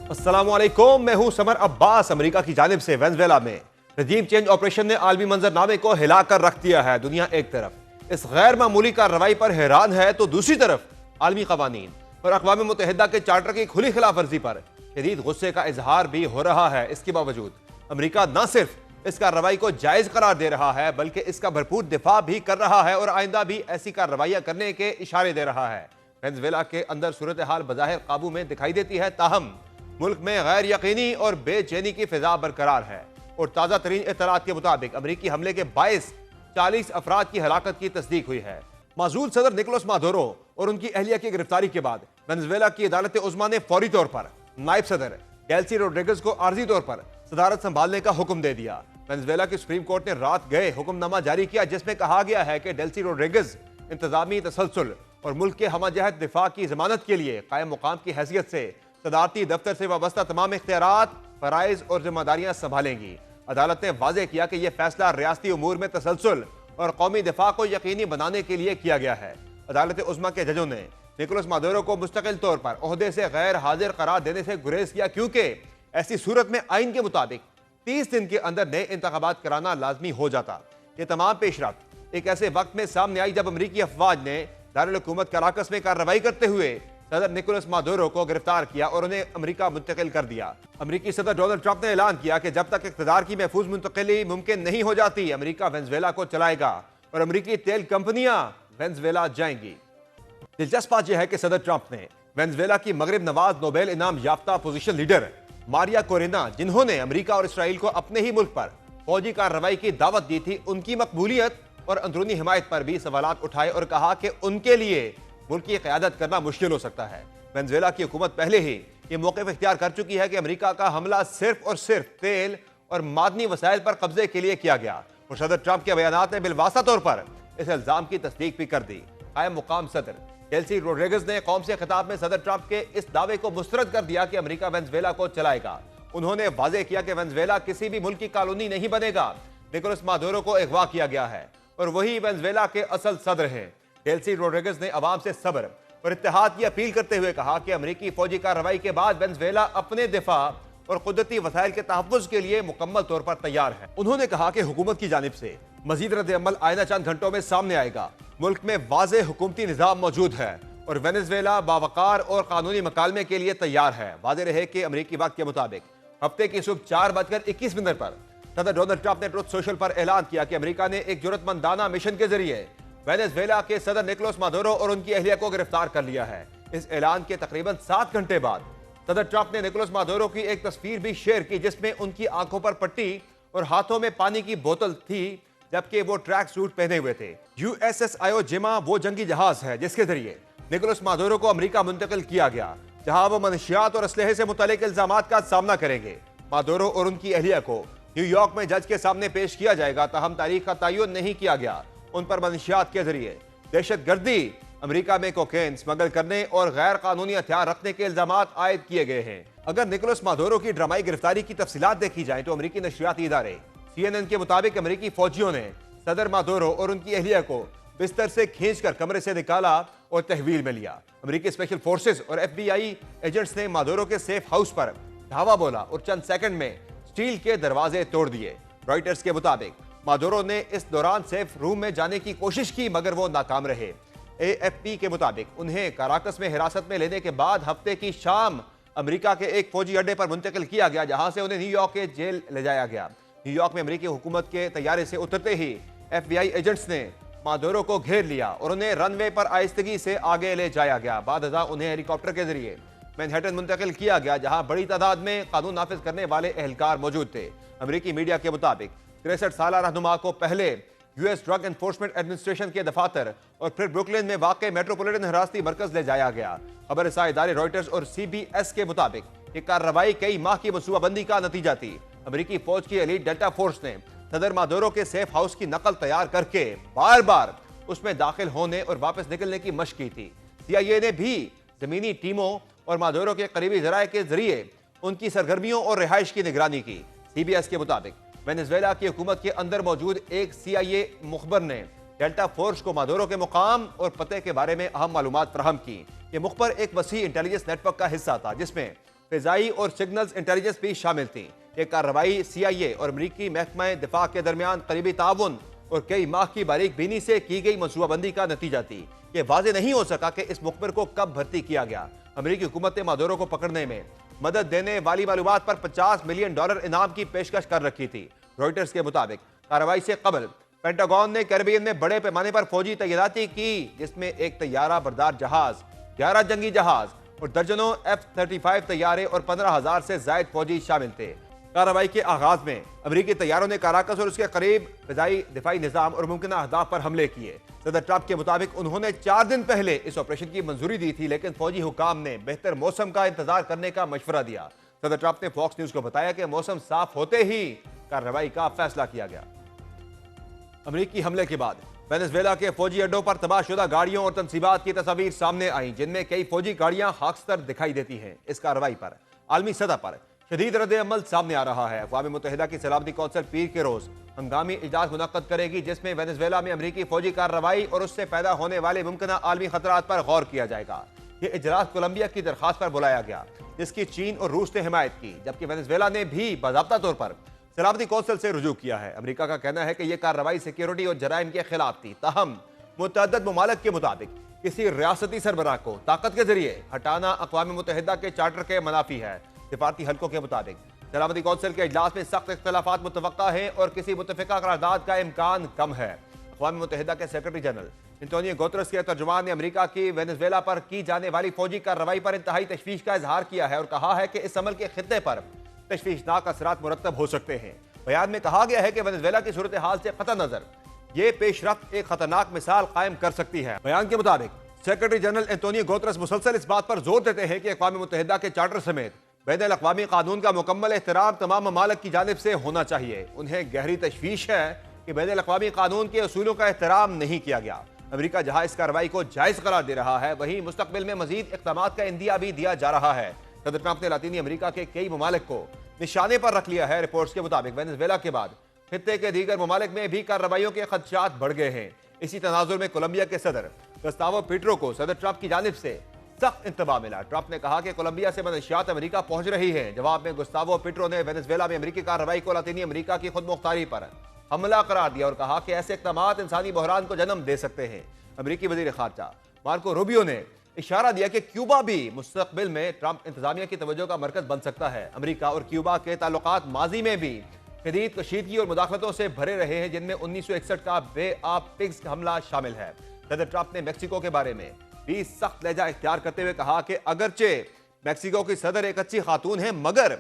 السلام علیکم، میں ہوں سمر عباس۔ امریکہ کی جانب سے وینزویلا میں رجیم چینج آپریشن نے عالمی منظرنامے کو ہلا کر رکھ دیا ہے۔ دنیا ایک طرف اس غیر معمولی کارروائی پر حیران ہے تو دوسری طرف عالمی قوانین اور اقوام متحدہ کے چارٹر کی کھلی خلاف ورزی پر شدید غصے کا اظہار بھی ہو رہا ہے۔ اس کے باوجود امریکہ نہ صرف اس کارروائی کو جائز قرار دے رہا ہے بلکہ اس کا بھرپور دفاع بھی کر رہا ہے اور آئندہ بھی ایسی کارروائیاں کرنے کے اشارے دے رہا ہے۔ وینزویلا کے اندر صورتحال بظاہر قابو میں دکھائی دیتی ہے، تاہم ملک میں غیر یقینی اور بے چینی کی فضا برقرار ہے اور تازہ ترین اطلاعات کے مطابق امریکی حملے کے باعث 40 افراد کی ہلاکت کی تصدیق ہوئی ہے۔ معزول صدر نکولس مادورو اور ان کی اہلیہ کی گرفتاری کے بعد وینزویلا کی عدالت عظمیٰ نے فوری طور پر نائب صدر ڈیلسی روڈریگز کو عارضی طور پر صدارت سنبھالنے کا حکم دے دیا۔ وینزویلا کی سپریم کورٹ نے رات گئے حکم نامہ جاری کیا جس میں کہا گیا ہے کہ ڈیلسی روڈریگز انتظامی تسلسل اور ملک کے ہمہ جہت دفاع کی ضمانت کے لیے قائم مقام کی حیثیت سے صدارتی دفتر سے وابستہ تمام اختیارات، فرائض اور ذمہ داریاں سنبھالیں گی۔ عدالت نے واضح کیا کہ یہ فیصلہ ریاستی امور میں تسلسل اور قومی دفاع کو یقینی بنانے کے لیے کیا گیا ہے۔ عدالت عظمیٰ کے ججوں نے نکولس مادورو کو مستقل طور پر عہدے سے غیر حاضر قرار دینے سے گریز کیا کیونکہ ایسی صورت میں آئین کے مطابق 30 دن کے اندر نئے انتخابات کرانا لازمی ہو جاتا۔ یہ تمام پیش رفت ایک ایسے وقت میں سامنے آئی جب امریکی افواج نے دارالحکومت کراکس میں کارروائی کرتے ہوئے صدر نکولس مادورو کو گرفتار کیا اور انہیں امریکہ منتقل کر دیا۔ امریکی صدر ڈونلڈ ٹرمپ نے اعلان کیا کہ جب تک اقتدار کی محفوظ منتقلی ممکن نہیں ہو جاتی امریکہ وینزویلا کو چلائے گا اور امریکی تیل کمپنیاں وینزویلا جائیں گی۔ دلچسپ بات یہ ہے کہ صدر ٹرمپ نے وینزویلا کی مغرب نواز نوبیل انعام یافتہ اپوزیشن لیڈر ماریا کورینا، جنہوں نے امریکہ اور اسرائیل کو اپنے ہی ملک پر فوجی کارروائی کی دعوت دی تھی، ان کی مقبولیت اور اندرونی حمایت پر بھی سوالات اٹھائے اور کہا کہ ان کے لیے ملک کی قیادت کرنا مشکل ہو سکتا ہے۔ وینزویلا کی حکومت پہلے ہی یہ موقف اختیار کر چکی ہے کہ امریکہ کا حملہ صرف اور صرف تیل اور معدنی وسائل پر قبضے کے لیے کیا گیا اور صدر ٹرمپ کے بیانات نے بالواسطہ طور پر اس الزام کی تصدیق بھی کر دی۔ قائم مقام صدر ڈیلسی روڈریگز نے قوم سے خطاب میں صدر ٹرمپ کے اس دعوے کو مسترد کر دیا کہ امریکہ وینزویلا کو چلائے گا۔ انہوں نے واضح کیا کہ وینزویلا کسی بھی ملک کی کالونی نہیں بنے گا۔ نکولس مادورو کو اغوا کیا گیا ہے اور وہی وینزویلا کے اصل صدر ہیں۔ ڈیلسی روڈریگز نے عوام سے صبر اور اتحاد کی اپیل کرتے ہوئے کہا کہ امریکی فوجی کارروائی کے بعد وینزویلا اپنے دفاع اور قدرتی وسائل کے تحفظ کے لیے مکمل طور پر تیار ہے۔ انہوں نے کہا کہ حکومت کی جانب سے مزید رد عمل آئندہ چند گھنٹوں میں سامنے آئے گا۔ ملک میں واضح حکومتی نظام موجود ہے اور وینزویلا باوقار اور قانونی مکالمے کے لیے تیار ہے۔ واضح رہے کہ امریکی وقت کے مطابق ہفتے کی صبح 4:21 پر صدر ڈونلڈ ٹرمپ نے ٹروتھ سوشل پر اعلان کیا کہ امریکہ نے ایک جرأتمندانہ مشن کے ذریعے وینزویلا کے صدر نکولس مادورو اور ان کی اہلیہ کو گرفتار کر لیا ہے۔ اس اعلان کے تقریباً 7 گھنٹے بعد صدر ٹرمپ نے نکولس مادورو کی ایک تصویر بھی شیئر کی جس میں ان کی آنکھوں پر پٹی اور ہاتھوں میں پانی کی بوتل تھی جبکہ وہ ٹریک سوٹ پہنے ہوئے تھے۔ USS آئیو جیما وہ جنگی جہاز ہے جس کے ذریعے نکولس مادورو کو امریکہ منتقل کیا گیا جہاں وہ منشیات اور اسلحے سے متعلق الزامات کا سامنا کریں گے۔ مادورو اور ان کی اہلیہ کو نیو یارک میں جج کے سامنے پیش کیا جائے گا، تاہم تاریخ کا تعین نہیں کیا گیا۔ ان پر منشیات کے ذریعے دہشت گردی، امریکہ میں کوکین اسمگل کرنے اور غیر قانونی ہتھیار رکھنے کے الزامات عائد کیے گئے ہیں۔ اگر نکولس مادورو کی ڈرامائی گرفتاری کی تفصیلات دیکھی جائیں تو امریکی نشریاتی ادارے CNN کے مطابق امریکی فوجیوں نے صدر مادورو اور ان کی اہلیہ کو بستر سے کھینچ کر کمرے سے نکالا اور تحویل میں لیا۔ امریکی اسپیشل فورسز اور FBI ایجنٹس نے مادورو کے سیف ہاؤس پر دھاوا بولا اور چند سیکنڈ میں سٹیل کے دروازے توڑ دیے۔ رائٹرز کے مطابق مادورو نے اس دوران سیف روم میں جانے کی کوشش کی مگر وہ ناکام رہے۔ AFP کے مطابق انہیں کراکس میں حراست میں لینے کے بعد ہفتے کی شام امریکہ کے ایک فوجی اڈے پر منتقل کیا گیا جہاں سے انہیں نیو یارک کے جیل لے جایا گیا۔ نیو یارک میں امریکی حکومت کے طیارے سے اترتے ہی FBI ایجنٹس نے مادورو کو گھیر لیا اور انہیں رن وے پر آہستگی سے آگے لے جایا گیا۔ بعد ازاں انہیں ہیلی کاپٹر کے ذریعے مینہٹن منتقل کیا گیا جہاں بڑی تعداد میں قانون نافذ کرنے والے اہلکار موجود تھے۔ امریکی میڈیا کے مطابق 63 سالہ رہنما کو پہلے US ڈرگ انفورسمنٹ ایڈمنسٹریشن کے دفاتر اور پھر بروکلن میں واقع میٹروپولیٹن حراستی مرکز لے جایا گیا۔ خبر رساں ادارے رائٹرز اور CBS کے مطابق یہ کارروائی کئی ماہ کی منصوبہ بندی کا نتیجہ تھی۔ امریکی فوج کی ایلیٹ ڈیلٹا فورس نے صدر مادورو کے سیف ہاؤس کی نقل تیار کر کے بار بار اس میں داخل ہونے اور واپس نکلنے کی مشق کی تھی۔ CIA نے بھی زمینی ٹیموں اور مادورو کے قریبی ذرائع کے ذریعے ان کی سرگرمیوں اور رہائش کی نگرانی کی۔ CBS کے مطابق وینزویلا کی حکومت کے اندر موجود ایک CIA مخبر نے ڈیلٹا فورس کو مادورو کے مقام اور پتے کے بارے میں اہم معلومات فراہم کی۔ یہ مخبر ایک وسیع انٹیلیجنس نیٹ ورک کا حصہ تھا جس میں فضائی اور سگنلز انٹیلیجنس بھی شامل تھیں۔ یہ کارروائی CIA اور امریکی محکمہ دفاع کے درمیان قریبی تعاون اور کئی ماہ کی باریک بینی سے کی گئی منصوبہ بندی کا نتیجہ تھی۔ یہ واضح نہیں ہو سکا کہ اس مخبر کو کب بھرتی کیا گیا۔ امریکی حکومت نے مادورو کو پکڑنے میں مدد دینے والی معلومات پر $50 ملین انعام کی پیشکش کر رکھی تھی۔ روئٹرز کے مطابق کارروائی سے قبل پینٹاگون نے کیریبین میں بڑے پیمانے پر فوجی تعیناتی کی، جس میں ایک طیارہ بردار جہاز، 11 جنگی جہاز اور درجنوں F-35 طیارے اور 15,000 سے زائد فوجی شامل تھے۔ کارروائی کے آغاز میں امریکی طیاروں نے کاراکس اور اس کے قریب فضائی دفاعی نظام اور ممکنہ اہداف پر حملے کیے۔ صدر ٹرمپ کے مطابق انہوں نے 4 دن پہلے اس آپریشن کی منظوری دی تھی، لیکن فوجی حکام نے بہتر موسم کا انتظار کرنے کا مشورہ دیا۔ صدر ٹرمپ نے فاکس نیوز کو بتایا کہ موسم صاف ہوتے ہی کارروائی کا فیصلہ کیا گیا۔ امریکی حملے کے بعد وینزویلا کے فوجی اڈوں پر تباہ شدہ گاڑیوں اور تنصیبات کی تصاویر سامنے آئیں، جن میں کئی فوجی گاڑیاں خاکستر دکھائی دیتی ہیں۔ اس کارروائی پر عالمی سطح پر شدید رد عمل سامنے آ رہا ہے۔ اقوام متحدہ کی سلامتی کونسل پیر کے روز ہنگامی اجلاس منعقد کرے گی، جس میں وینزویلا میں امریکی فوجی کارروائی اور اس سے پیدا ہونے والے ممکنہ عالمی خطرات پر غور کیا جائے گا۔ یہ اجلاس کولمبیا کی درخواست پر بلایا گیا، جس کی چین اور روس نے حمایت کی، جبکہ وینزویلا نے بھی باضابطہ طور پر سلامتی کونسل سے رجوع کیا ہے۔ امریکہ کا کہنا ہے کہ یہ کارروائی سیکیورٹی اور جرائم کے خلاف تھی، تاہم متعدد ممالک کے مطابق کسی ریاستی سربراہ کو طاقت کے ذریعے ہٹانا اقوام متحدہ کے چارٹر کے منافی ہے۔ سفارتی حلقوں کے مطابق سلامتی کونسل کے اجلاس میں سخت اختلافات متوقع ہیں اور کسی متفقہ قرارداد کا امکان کم ہے۔ اقوام متحدہ کے سیکرٹری جنرل انٹونیو گوترس کے ترجمان نے امریکہ کی وینزویلا پر کی جانے والی فوجی کارروائی پر انتہائی تشویش کا اظہار کیا ہے اور کہا ہے کہ اس عمل کے خطے پر تشویشناک اثرات مرتب ہو سکتے ہیں۔ بیان میں کہا گیا ہے کہ وینزویلا کی صورتحال سے قطع نظر یہ پیش رفت ایک خطرناک مثال قائم کر سکتی ہے۔ بیان کے مطابق سیکرٹری جنرل انٹونیو گوترس مسلسل اس بات پر زور دیتے ہیں کہ اقوام متحدہ کے چارٹر سمیت بین الاقوامی قانون کا مکمل احترام تمام ممالک کی جانب سے ہونا چاہیے۔ انہیں گہری تشویش ہے کہ بین الاقوامی قانون کے اصولوں کا احترام نہیں کیا گیا۔ امریکہ جہاں اس کارروائی کو جائز قرار دے رہا ہے، وہیں مستقبل میں مزید اقدامات کا عندیہ بھی دیا جا رہا ہے۔ صدر ٹرمپ نے لاطینی امریکہ کے کئی ممالک کو نشانے پر رکھ لیا ہے۔ رپورٹس کے مطابق وینزویلا کے بعد خطے کے دیگر ممالک میں بھی کارروائیوں کے خدشات بڑھ گئے ہیں۔ اسی تناظر میں کولمبیا کے صدر گستاوو پیٹرو کو صدر ٹرمپ کی جانب سے سخت انتباہ ملا۔ ٹرمپ نے کہا کہ کولمبیا سے منشیات امریکہ پہنچ رہی ہیں۔ جواب میں گستاوو پیٹرو نے وینزویلا میں امریکی کارروائی کو لاطینی امریکہ کی خود مختاری پر حملہ قرار دیا اور کہا کہ ایسے اقدامات انسانی بحران کو جنم دے سکتے ہیں۔ امریکی وزیر خارجہ مارکو روبیو نے اشارہ دیا کہ کیوبا بھی مستقبل میں ٹرمپ انتظامیہ کی توجہ کا مرکز بن سکتا ہے۔ امریکہ اور کیوبا کے تعلقات ماضی میں بھی شدید کشیدگی اور مداخلتوں سے بھرے رہے ہیں، جن میں 1961 کا بے آف پگز حملہ شامل ہے۔ صدر ٹرمپ نے میکسیکو کے بارے میں بھی سخت لہجہ اختیار کرتے ہوئے کہا کہ اگرچہ میکسیکو کی صدر ایک اچھی خاتون ہے، مگر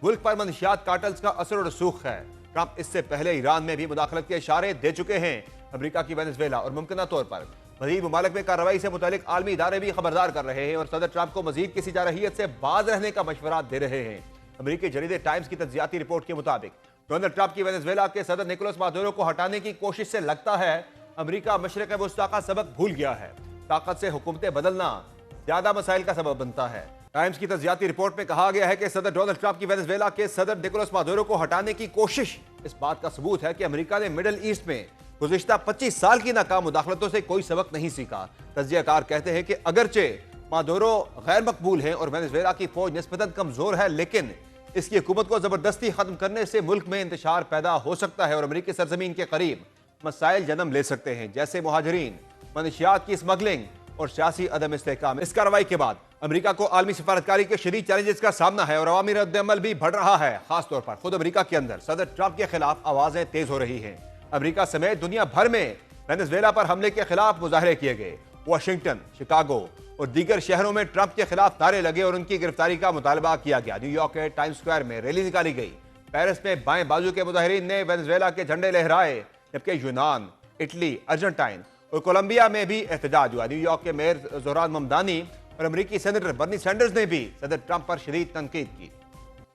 ملک پر منشیات کارٹلز کا اثر و رسوخ ہے۔ ٹرمپ اس سے پہلے ایران میں بھی مداخلت کے اشارے دے چکے ہیں۔ امریکہ کی وینزویلا اور ممکنہ طور پر مزید ممالک میں کارروائی سے متعلق عالمی ادارے بھی خبردار کر رہے ہیں اور صدر ٹرمپ کو مزید کسی جارحیت سے باز رہنے کا مشورہ دے رہے ہیں۔ امریکی جریدے ٹائمز کی تجزیاتی رپورٹ کے مطابق ڈونلڈ ٹرمپ کی وینزویلا کے صدر نکولس مادورو کو ہٹانے کی کوشش سے لگتا ہے امریکہ مشرق وسطیٰ کا سبق بھول گیا ہے۔ طاقت سے حکومتیں بدلنا زیادہ مسائل کا سبب بنتا ہے۔ ٹائمز کی تجزیاتی رپورٹ میں کہا گیا ہے کہ صدر ڈونلڈ ٹرمپ کی وینزویلا کے صدر نکولس مادورو کو ہٹانے کی کوشش اس بات کا ثبوت ہے کہ امریکہ نے مڈل ایسٹ میں گزشتہ 25 سال کی ناکام مداخلتوں سے کوئی سبق نہیں سیکھا۔ تجزیہ کار کہتے ہیں کہ اگرچہ مادورو غیر مقبول ہیں اور وینزویلا کی فوج نسبتاً کمزور ہے، لیکن اس کی حکومت کو زبردستی ختم کرنے سے ملک میں انتشار پیدا ہو سکتا ہے اور امریکی سرزمین کے قریب مسائل جنم لے سکتے ہیں، جیسے مہاجرین، منشیات کی اسمگلنگ اور سیاسی عدم استحکام۔ اس کارروائی کے بعد امریکہ کو عالمی سفارتکاری کے شدید چیلنجز کا سامنا ہے اور عوامی رد عمل بھی بڑھ رہا ہے۔ خاص طور پر خود امریکہ کے اندر صدر ٹرمپ کے خلاف آوازیں تیز ہو رہی ہیں۔ امریکہ سمیت دنیا بھر میں وینزویلا پر حملے کے خلاف مظاہرے کیے گئے۔ واشنگٹن، شکاگو اور دیگر شہروں میں ٹرمپ کے خلاف نعرے لگے اور ان کی گرفتاری کا مطالبہ کیا گیا۔ نیو یارک کے ٹائمز اسکوائر میں ریلی نکالی گئی۔ پیرس میں بائیں بازو کے مظاہرین نے وینزویلا کے جھنڈے لہرائے، جبکہ یونان، اٹلی، ارجنٹائن اور کولمبیا میں بھی احتجاج ہوا۔ نیو یارک کے میئر زوران ممدانی اور امریکی سینیٹر برنی سینڈرز نے بھی صدر ٹرمپ پر شدید تنقید کی۔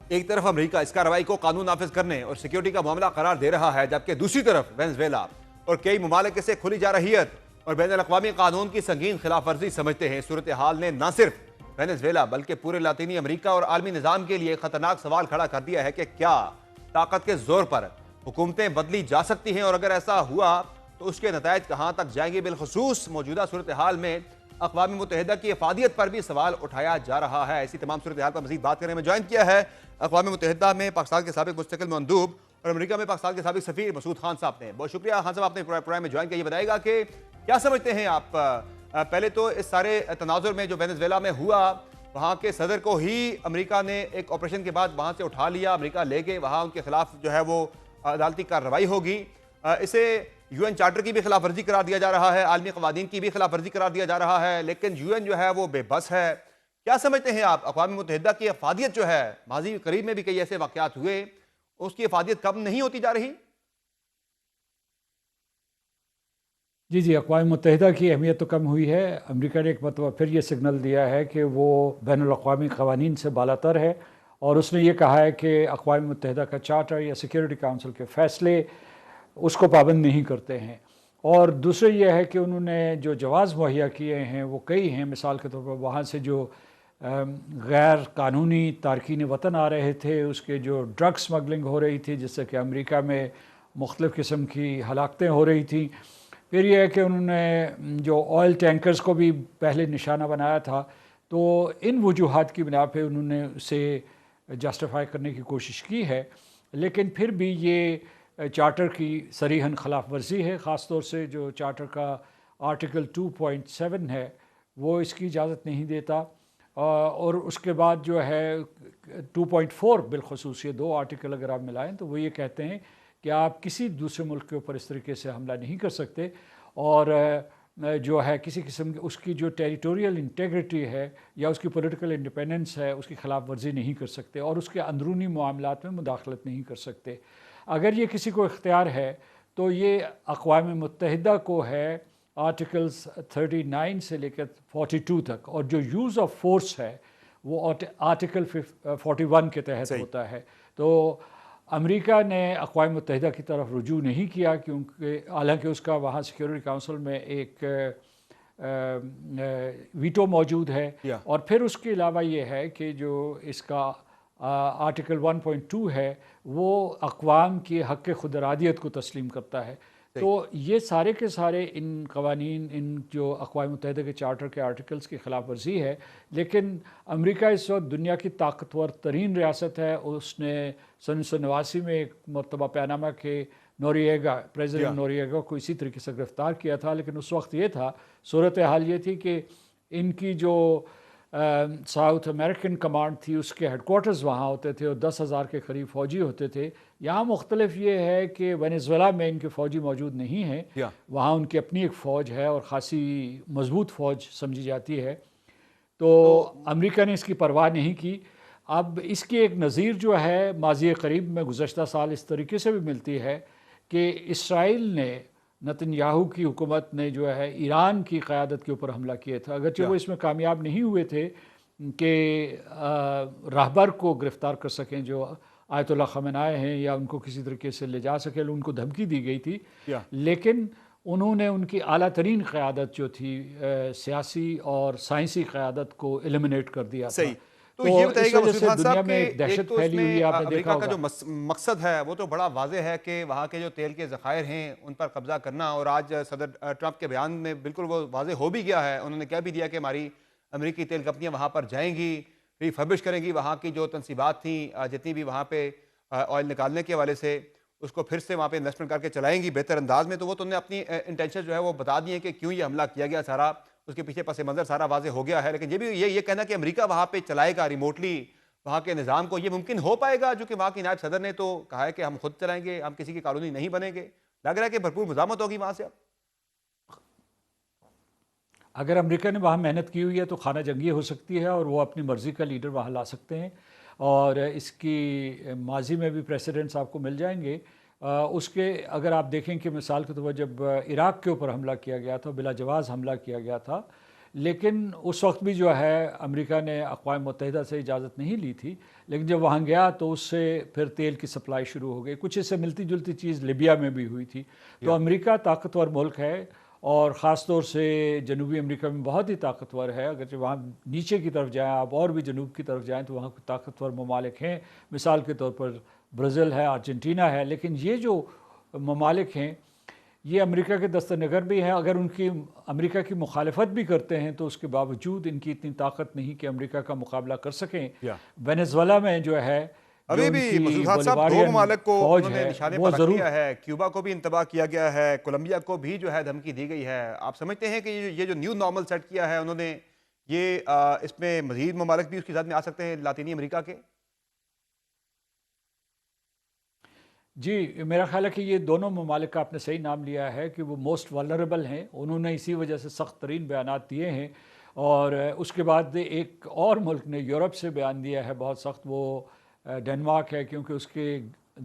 ایک طرف امریکہ اس کارروائی کو قانون نافذ کرنے اور سیکیورٹی کا معاملہ قرار دے رہا ہے، جبکہ دوسری طرف وینزویلا اور کئی ممالک اسے کھلی جارحیت اور بین الاقوامی قانون کی سنگین خلاف ورزی سمجھتے ہیں۔ صورتحال نے نہ صرف وینزویلا بلکہ پورے لاطینی امریکہ اور عالمی نظام کے لیے خطرناک سوال کھڑا کر دیا ہے کہ کیا طاقت کے زور پر حکومتیں بدلی جا سکتی ہیں، اور اگر ایسا ہوا تو اس کے نتائج کہاں تک جائیں گے۔ بالخصوص موجودہ صورتحال میں اقوام متحدہ کی افادیت پر بھی سوال اٹھایا جا رہا ہے۔ ایسی تمام صورتحال پر مزید بات کرنے میں جوائن کیا ہے اقوام متحدہ میں پاکستان کے سابق مستقل مندوب اور امریکہ میں پاکستان کے سابق سفیر مسعود خان صاحب نے۔ بہت شکریہ خان صاحب، آپ نے پروگرام میں جوائن کیا۔ یہ بتائے گا کہ کیا سمجھتے ہیں آپ، پہلے تو اس سارے تناظر میں جو وینزویلا میں ہوا، وہاں کے صدر کو ہی امریکہ نے ایک آپریشن کے بعد وہاں سے اٹھا لیا، امریکہ لے گئے، وہاں ان کے خلاف جو ہے وہ عدالتی کارروائی ہوگی۔ اسے یو این چارٹر کی بھی خلاف ورزی قرار دیا جا رہا ہے، عالمی قوانین کی بھی خلاف ورزی قرار دیا جا رہا ہے، لیکن یو این جو ہے وہ بے بس ہے۔ کیا سمجھتے ہیں آپ، اقوام متحدہ کی افادیت جو ہے، ماضی قریب میں بھی کئی ایسے واقعات ہوئے، اس کی افادیت کم نہیں ہوتی جا رہی؟ جی، اقوام متحدہ کی اہمیت تو کم ہوئی ہے۔ امریکہ نے ایک مرتبہ پھر یہ سگنل دیا ہے کہ وہ بین الاقوامی قوانین سے بالاتر ہے، اور اس نے یہ کہا ہے کہ اقوام متحدہ کا چارٹر یا سیکیورٹی کونسل کے فیصلے اس کو پابند نہیں کرتے ہیں۔ اور دوسرے یہ ہے کہ انہوں نے جو جواز مہیا کیے ہیں وہ کئی ہیں۔ مثال کے طور پر وہاں سے جو غیر قانونی تارکین وطن آ رہے تھے، اس کے جو ڈرگ سمگلنگ ہو رہی تھی، جس سے کہ امریکہ میں مختلف قسم کی ہلاکتیں ہو رہی تھیں۔ پھر یہ ہے کہ انہوں نے جو آئل ٹینکرز کو بھی پہلے نشانہ بنایا تھا، تو ان وجوہات کی بنا پہ انہوں نے اسے جسٹیفائی کرنے کی کوشش کی ہے، لیکن پھر بھی یہ چارٹر کی صریحاً خلاف ورزی ہے۔ خاص طور سے جو چارٹر کا آرٹیکل 2.7 ہے وہ اس کی اجازت نہیں دیتا، اور اس کے بعد جو ہے 2.4 بالخصوص، یہ دو آرٹیکل اگر آپ ملائیں تو وہ یہ کہتے ہیں کہ آپ کسی دوسرے ملک کے اوپر اس طریقے سے حملہ نہیں کر سکتے، اور جو ہے کسی قسم کی اس کی جو ٹیریٹوریل انٹیگریٹی ہے یا اس کی پولیٹیکل انڈیپینڈنس ہے، اس کی خلاف ورزی نہیں کر سکتے، اور اس کے اندرونی معاملات میں مداخلت نہیں کر سکتے۔ اگر یہ کسی کو اختیار ہے تو یہ اقوام متحدہ کو ہے، آرٹیکلز 39 سے لے کر 42 تک، اور جو یوز آف فورس ہے وہ آرٹیکل 41 کے تحت ہوتا ہے۔ تو امریکہ نے اقوام متحدہ کی طرف رجوع نہیں کیا، کیونکہ حالانکہ اس کا وہاں سیکیورٹی کونسل میں ایک ویٹو موجود ہے، اور پھر اس کے علاوہ یہ ہے کہ جو اس کا آرٹیکل 1.2 ہے وہ اقوام کی حق خود ارادیت کو تسلیم کرتا ہے۔ تو یہ سارے کے سارے ان قوانین، ان جو اقوام متحدہ کے چارٹر کے آرٹیکلز کی خلاف ورزی ہے، لیکن امریکہ اس وقت دنیا کی طاقتور ترین ریاست ہے۔ اس نے سن 1989 میں ایک مرتبہ پیناما کے نوریگا، پریزیڈنٹ نوریگا کو اسی طریقے سے گرفتار کیا تھا، لیکن اس وقت یہ تھا، صورتحال یہ تھی کہ ان کی جو ساؤتھ امریکن کمانڈ تھی، اس کے ہیڈ کوارٹرز وہاں ہوتے تھے، اور 10,000 کے قریب فوجی ہوتے تھے۔ یہاں مختلف یہ ہے کہ وینزویلا میں ان کے فوجی موجود نہیں ہیں، وہاں ان کی اپنی ایک فوج ہے اور خاصی مضبوط فوج سمجھی جاتی ہے۔ تو امریکہ نے اس کی پرواہ نہیں کی۔ اب اس کی ایک نظیر جو ہے ماضی قریب میں گزشتہ سال اس طریقے سے بھی ملتی ہے کہ اسرائیل نے، نتن یاہو کی حکومت نے جو ہے ایران کی قیادت کے اوپر حملہ کیا تھا، اگرچہ وہ اس میں کامیاب نہیں ہوئے تھے کہ راہبر کو گرفتار کر سکیں جو آیت اللہ خامنہئی ہیں، یا ان کو کسی طریقے سے لے جا سکیں، ان کو دھمکی دی گئی تھی، لیکن انہوں نے ان کی اعلیٰ ترین قیادت جو تھی سیاسی اور سائنسی قیادت کو ایلیمنیٹ کر دیا تھا۔ تو یہ بتائیے گا مسعود خان صاحب کہ ایک تو اس میں امریکہ کا جو مقصد ہے وہ تو بڑا واضح ہے کہ وہاں کے جو تیل کے ذخائر ہیں ان پر قبضہ کرنا، اور آج صدر ٹرمپ کے بیان میں بالکل وہ واضح ہو بھی گیا ہے۔ انہوں نے کہہ بھی دیا کہ ہماری امریکی تیل کمپنیاں وہاں پر جائیں گی، ریفربش کریں گی وہاں کی جو تنصیبات تھیں، جتنی بھی وہاں پہ آئل نکالنے کے حوالے سے، اس کو پھر سے وہاں پہ انویسٹمنٹ کر کے چلائیں گی بہتر انداز میں۔ تو وہ تو انہوں نے اپنی انٹینشن جو ہے وہ بتا دی ہیں کہ کیوں یہ حملہ کیا گیا، سارا اس کے پیچھے پس منظر سارا واضح ہو گیا ہے۔ لیکن یہ بھی یہ کہنا کہ امریکہ وہاں پہ چلائے گا ریموٹلی وہاں کے نظام کو، یہ ممکن ہو پائے گا؟ جو کہ وہاں کی نائب صدر نے تو کہا ہے کہ ہم خود چلائیں گے، ہم کسی کی کالونی نہیں بنیں گے۔ لگ رہا ہے کہ بھرپور مزاحمت ہوگی وہاں سے۔ اگر امریکہ نے وہاں محنت کی ہوئی ہے تو خانہ جنگی ہو سکتی ہے، اور وہ اپنی مرضی کا لیڈر وہاں لا سکتے ہیں، اور اس کی ماضی میں بھی پریسیڈنٹس آپ کو مل جائیں گے۔ اس کے اگر آپ دیکھیں کہ مثال کے طور پر جب عراق کے اوپر حملہ کیا گیا تھا، بلا جواز حملہ کیا گیا تھا، لیکن اس وقت بھی جو ہے امریکہ نے اقوام متحدہ سے اجازت نہیں لی تھی، لیکن جب وہاں گیا تو اس سے پھر تیل کی سپلائی شروع ہو گئی۔ کچھ اس سے ملتی جلتی چیز لیبیا میں بھی ہوئی تھی۔ تو امریکہ طاقتور ملک ہے، اور خاص طور سے جنوبی امریکہ میں بہت ہی طاقتور ہے۔ اگرچہ وہاں نیچے کی طرف جائیں آپ اور بھی جنوب کی طرف جائیں تو وہاں طاقتور ممالک ہیں، مثال کے طور پر برازیل ہے، ارجنٹینا ہے، لیکن یہ جو ممالک ہیں یہ امریکہ کے دست نگر بھی ہیں. اگر ان کی امریکہ کی مخالفت بھی کرتے ہیں تو اس کے باوجود ان کی اتنی طاقت نہیں کہ امریکہ کا مقابلہ کر سکیں. وینزویلا میں جو ہے ابھی بھی مسعود خان صاحب دو ممالک کو انہوں نے نشانے پر رکھ لیا ہے. کیوبا کو بھی انتباہ کیا گیا ہے, کولمبیا کو بھی جو ہے دھمکی دی گئی ہے. آپ سمجھتے ہیں کہ یہ جو نیو نارمل سیٹ کیا ہے انہوں نے, یہ اس میں مزید ممالک بھی اس کی ذات میں آ سکتے ہیں لاطینی امریکہ کے؟ جی میرا خیال ہے کہ یہ دونوں ممالک کا آپ نے صحیح نام لیا ہے کہ وہ موسٹ ولنریبل ہیں. انہوں نے اسی وجہ سے سخت ترین بیانات دیے ہیں. اور اس کے بعد ایک اور ملک نے یورپ سے بیان دیا ہے بہت سخت, وہ ڈنمارک ہے, کیونکہ اس کے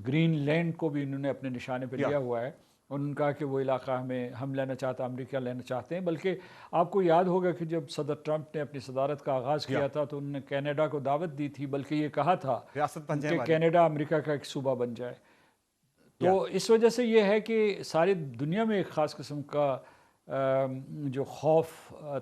گرین لینڈ کو بھی انہوں نے اپنے نشانے پہ لیا ہوا ہے. انہوں نے کہا کہ وہ علاقہ ہم لینا چاہتا, امریکہ لینا چاہتے ہیں. بلکہ آپ کو یاد ہوگا کہ جب صدر ٹرمپ نے اپنی صدارت کا آغاز کیا تھا تو انہوں نے کینیڈا کو دعوت دی تھی, بلکہ یہ کہا تھا کہ کینیڈا امریکہ کا ایک صوبہ بن جائے. تو اس وجہ سے یہ ہے کہ ساری دنیا میں ایک خاص قسم کا جو خوف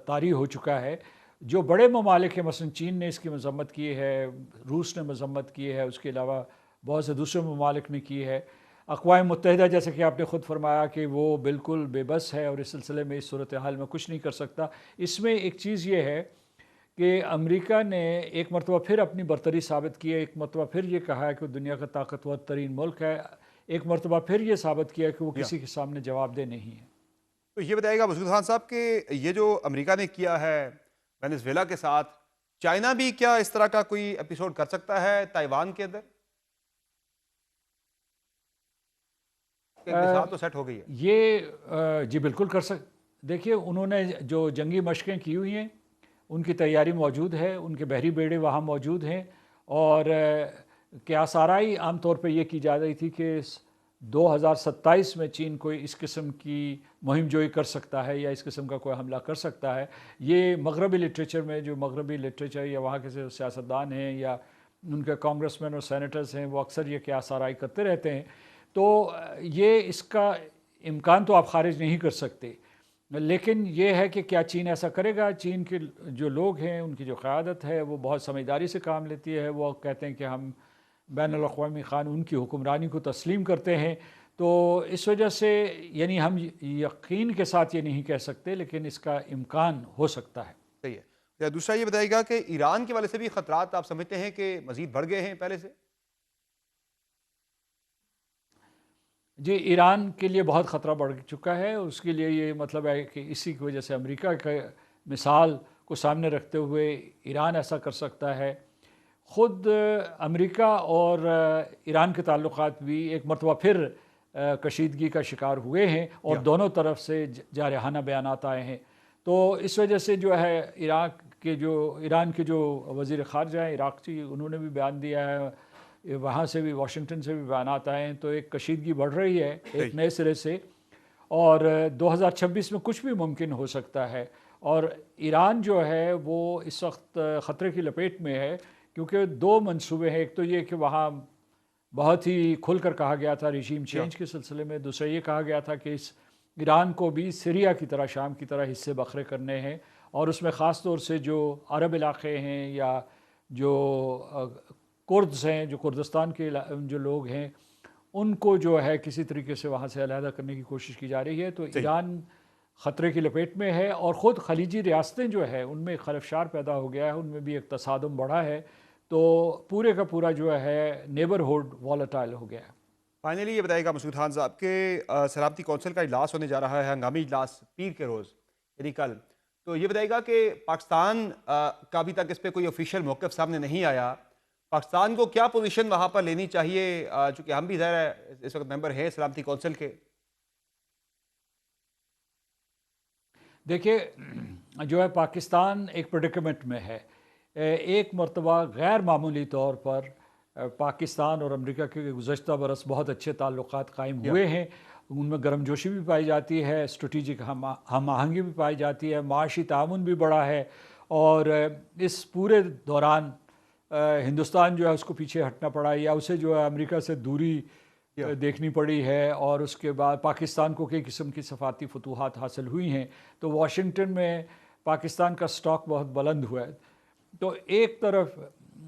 طاری ہو چکا ہے. جو بڑے ممالک ہیں, مثلا چین نے اس کی مذمت کی ہے, روس نے مذمت کی ہے, اس کے علاوہ بہت سے دوسرے ممالک نے کی ہے. اقوام متحدہ جیسے کہ آپ نے خود فرمایا کہ وہ بالکل بے بس ہے اور اس سلسلے میں اس صورتحال میں کچھ نہیں کر سکتا. اس میں ایک چیز یہ ہے کہ امریکہ نے ایک مرتبہ پھر اپنی برتری ثابت کی ہے, ایک مرتبہ پھر یہ کہا ہے کہ وہ دنیا کا طاقتور ترین ملک ہے, ایک مرتبہ پھر یہ ثابت کیا کہ وہ کسی کے سامنے جواب دہ نہیں ہے. تو یہ بتائیے گا مسعود خان صاحب کہ یہ جو امریکہ نے کیا ہے وینزویلا کے ساتھ, چائنا بھی کیا اس طرح کا کوئی ایپیسوڈ کر سکتا ہے تائیوان کے اندر؟ مثال تو سیٹ ہو گئی ہے. یہ جی بالکل کر دیکھیے انہوں نے جو جنگی مشقیں کی ہوئی ہیں ان کی تیاری موجود ہے, ان کے بحری بیڑے وہاں موجود ہیں. اور قیاس آرائی عام طور پہ یہ کی جا رہی تھی کہ 2027 میں چین کوئی اس قسم کی مہم جوئی کر سکتا ہے یا اس قسم کا کوئی حملہ کر سکتا ہے. یہ مغربی لٹریچر میں, جو مغربی لٹریچر یا وہاں کے سیاستدان ہیں یا ان کے کانگریس مین اور سینیٹرز ہیں, وہ اکثر یہ قیاس آرائی کرتے رہتے ہیں. تو یہ اس کا امکان تو آپ خارج نہیں کر سکتے, لیکن یہ ہے کہ کیا چین ایسا کرے گا. چین کے جو لوگ ہیں, ان کی جو قیادت ہے وہ بہت سمجھداری سے کام لیتی ہے. وہ کہتے ہیں کہ ہم بین الاقوامی قانون کی حکمرانی کو تسلیم کرتے ہیں. تو اس وجہ سے یعنی ہم یقین کے ساتھ یہ نہیں کہہ سکتے, لیکن اس کا امکان ہو سکتا ہے. صحیح ہے. دوسرا یہ بتائیے گا کہ ایران کے والے سے بھی خطرات آپ سمجھتے ہیں کہ مزید بڑھ گئے ہیں پہلے سے؟ جی ایران کے لیے بہت خطرہ بڑھ چکا ہے. اس کے لیے یہ مطلب ہے کہ اسی کی وجہ سے امریکہ کے مثال کو سامنے رکھتے ہوئے ایران ایسا کر سکتا ہے. خود امریکہ اور ایران کے تعلقات بھی ایک مرتبہ پھر کشیدگی کا شکار ہوئے ہیں اور دونوں طرف سے جارحانہ بیانات آئے ہیں. تو اس وجہ سے جو ہے ایران کے جو وزیر خارجہ ہیں عراقچی, انہوں نے بھی بیان دیا ہے, وہاں سے بھی واشنگٹن سے بھی بیانات آئے ہیں. تو ایک کشیدگی بڑھ رہی ہے ایک نئے سرے سے, اور 2026 میں کچھ بھی ممکن ہو سکتا ہے. اور ایران جو ہے وہ اس وقت خطرے کی لپیٹ میں ہے, کیونکہ دو منصوبے ہیں. ایک تو یہ کہ وہاں بہت ہی کھل کر کہا گیا تھا ریجیم چینج کے سلسلے میں, دوسرا یہ کہا گیا تھا کہ اس ایران کو بھی سیریا کی طرح, شام کی طرح حصے بکھرے کرنے ہیں, اور اس میں خاص طور سے جو عرب علاقے ہیں یا جو کردز ہیں, جو کردستان کے جو لوگ ہیں, ان کو جو ہے کسی طریقے سے وہاں سے علیحدہ کرنے کی کوشش کی جا رہی ہے. تو ایران خطرے کی لپیٹ میں ہے, اور خود خلیجی ریاستیں جو ہے ان میں خلفشار پیدا ہو گیا ہے, ان میں بھی ایک تصادم بڑھا ہے. تو پورے کا پورا جو ہے نیبرہڈ والیٹائل ہو گیا ہے. فائنلی یہ بتائیے گا مسعود خان صاحب کہ سلامتی کونسل کا اجلاس ہونے جا رہا ہے, ہنگامی اجلاس پیر کے روز یعنی کل. تو یہ بتائیے گا کہ پاکستان کا ابھی تک اس پہ کوئی آفیشیل موقف سامنے نہیں آیا. پاکستان کو کیا پوزیشن وہاں پر لینی چاہیے, چونکہ ہم بھی ظاہر ہے اس وقت ممبر ہیں سلامتی کونسل کے؟ دیکھیے جو ہے پاکستان ایک پریڈیکمنٹ میں ہے. ایک مرتبہ غیر معمولی طور پر پاکستان اور امریکہ کے گزشتہ برس بہت اچھے تعلقات قائم ہوئے ہیں. ان میں گرم جوشی بھی پائی جاتی ہے, اسٹریٹجک ہم آہنگی بھی پائی جاتی ہے, معاشی تعاون بھی بڑھا ہے. اور اس پورے دوران ہندوستان جو ہے اس کو پیچھے ہٹنا پڑا, یا اسے جو ہے امریکہ سے دوری دیکھنی پڑی ہے, اور اس کے بعد پاکستان کو کئی قسم کی سفارتی فتوحات حاصل ہوئی ہیں. تو واشنگٹن میں پاکستان کا سٹاک بہت بلند ہوا ہے. تو ایک طرف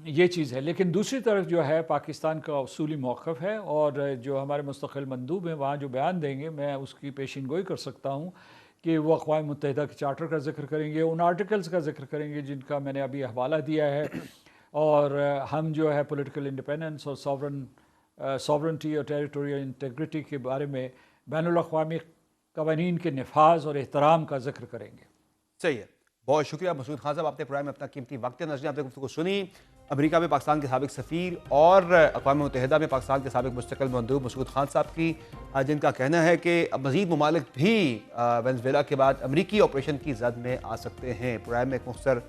یہ چیز ہے، لیکن دوسری طرف جو ہے پاکستان کا اصولی موقف ہے، اور جو ہمارے مستقل مندوب ہیں وہاں جو بیان دیں گے میں اس کی پیشین گوئی کر سکتا ہوں کہ وہ اقوام متحدہ کے چارٹر کا ذکر کریں گے، ان آرٹیکلز کا ذکر کریں گے جن کا میں نے ابھی حوالہ دیا ہے، اور ہم جو ہے پولیٹیکل انڈیپینڈنس اور ساورنٹی اور ٹیریٹوریل انٹیگریٹی کے بارے میں بین الاقوامی قوانین کے نفاذ اور احترام کا ذکر کریں گے۔ صحیح ہے، بہت شکریہ مسعود خان صاحب، آپ نے پروگرام میں اپنا قیمتی وقت نظر آپ نے گفتگو سنی۔ امریکہ میں پاکستان کے سابق سفیر اور اقوام متحدہ میں پاکستان کے سابق مستقل مندوب مسعود خان صاحب کی، جن کا کہنا ہے کہ مزید ممالک بھی وینزویلا کے بعد امریکی آپریشن کی زد میں آ سکتے ہیں۔ پروگرام میں ایک مختصر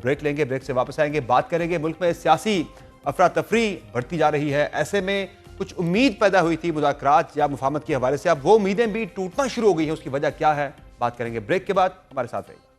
بریک لیں گے، بریک سے واپس آئیں گے، بات کریں گے ملک میں سیاسی افراتفری بڑھتی جا رہی ہے، ایسے میں کچھ امید پیدا ہوئی تھی مذاکرات یا مفاہمت کے حوالے سے، اب وہ امیدیں بھی ٹوٹنا شروع ہو گئی ہیں، اس کی وجہ کیا ہے بات کریں گے بریک کے بعد، ہمارے ساتھ رہیے۔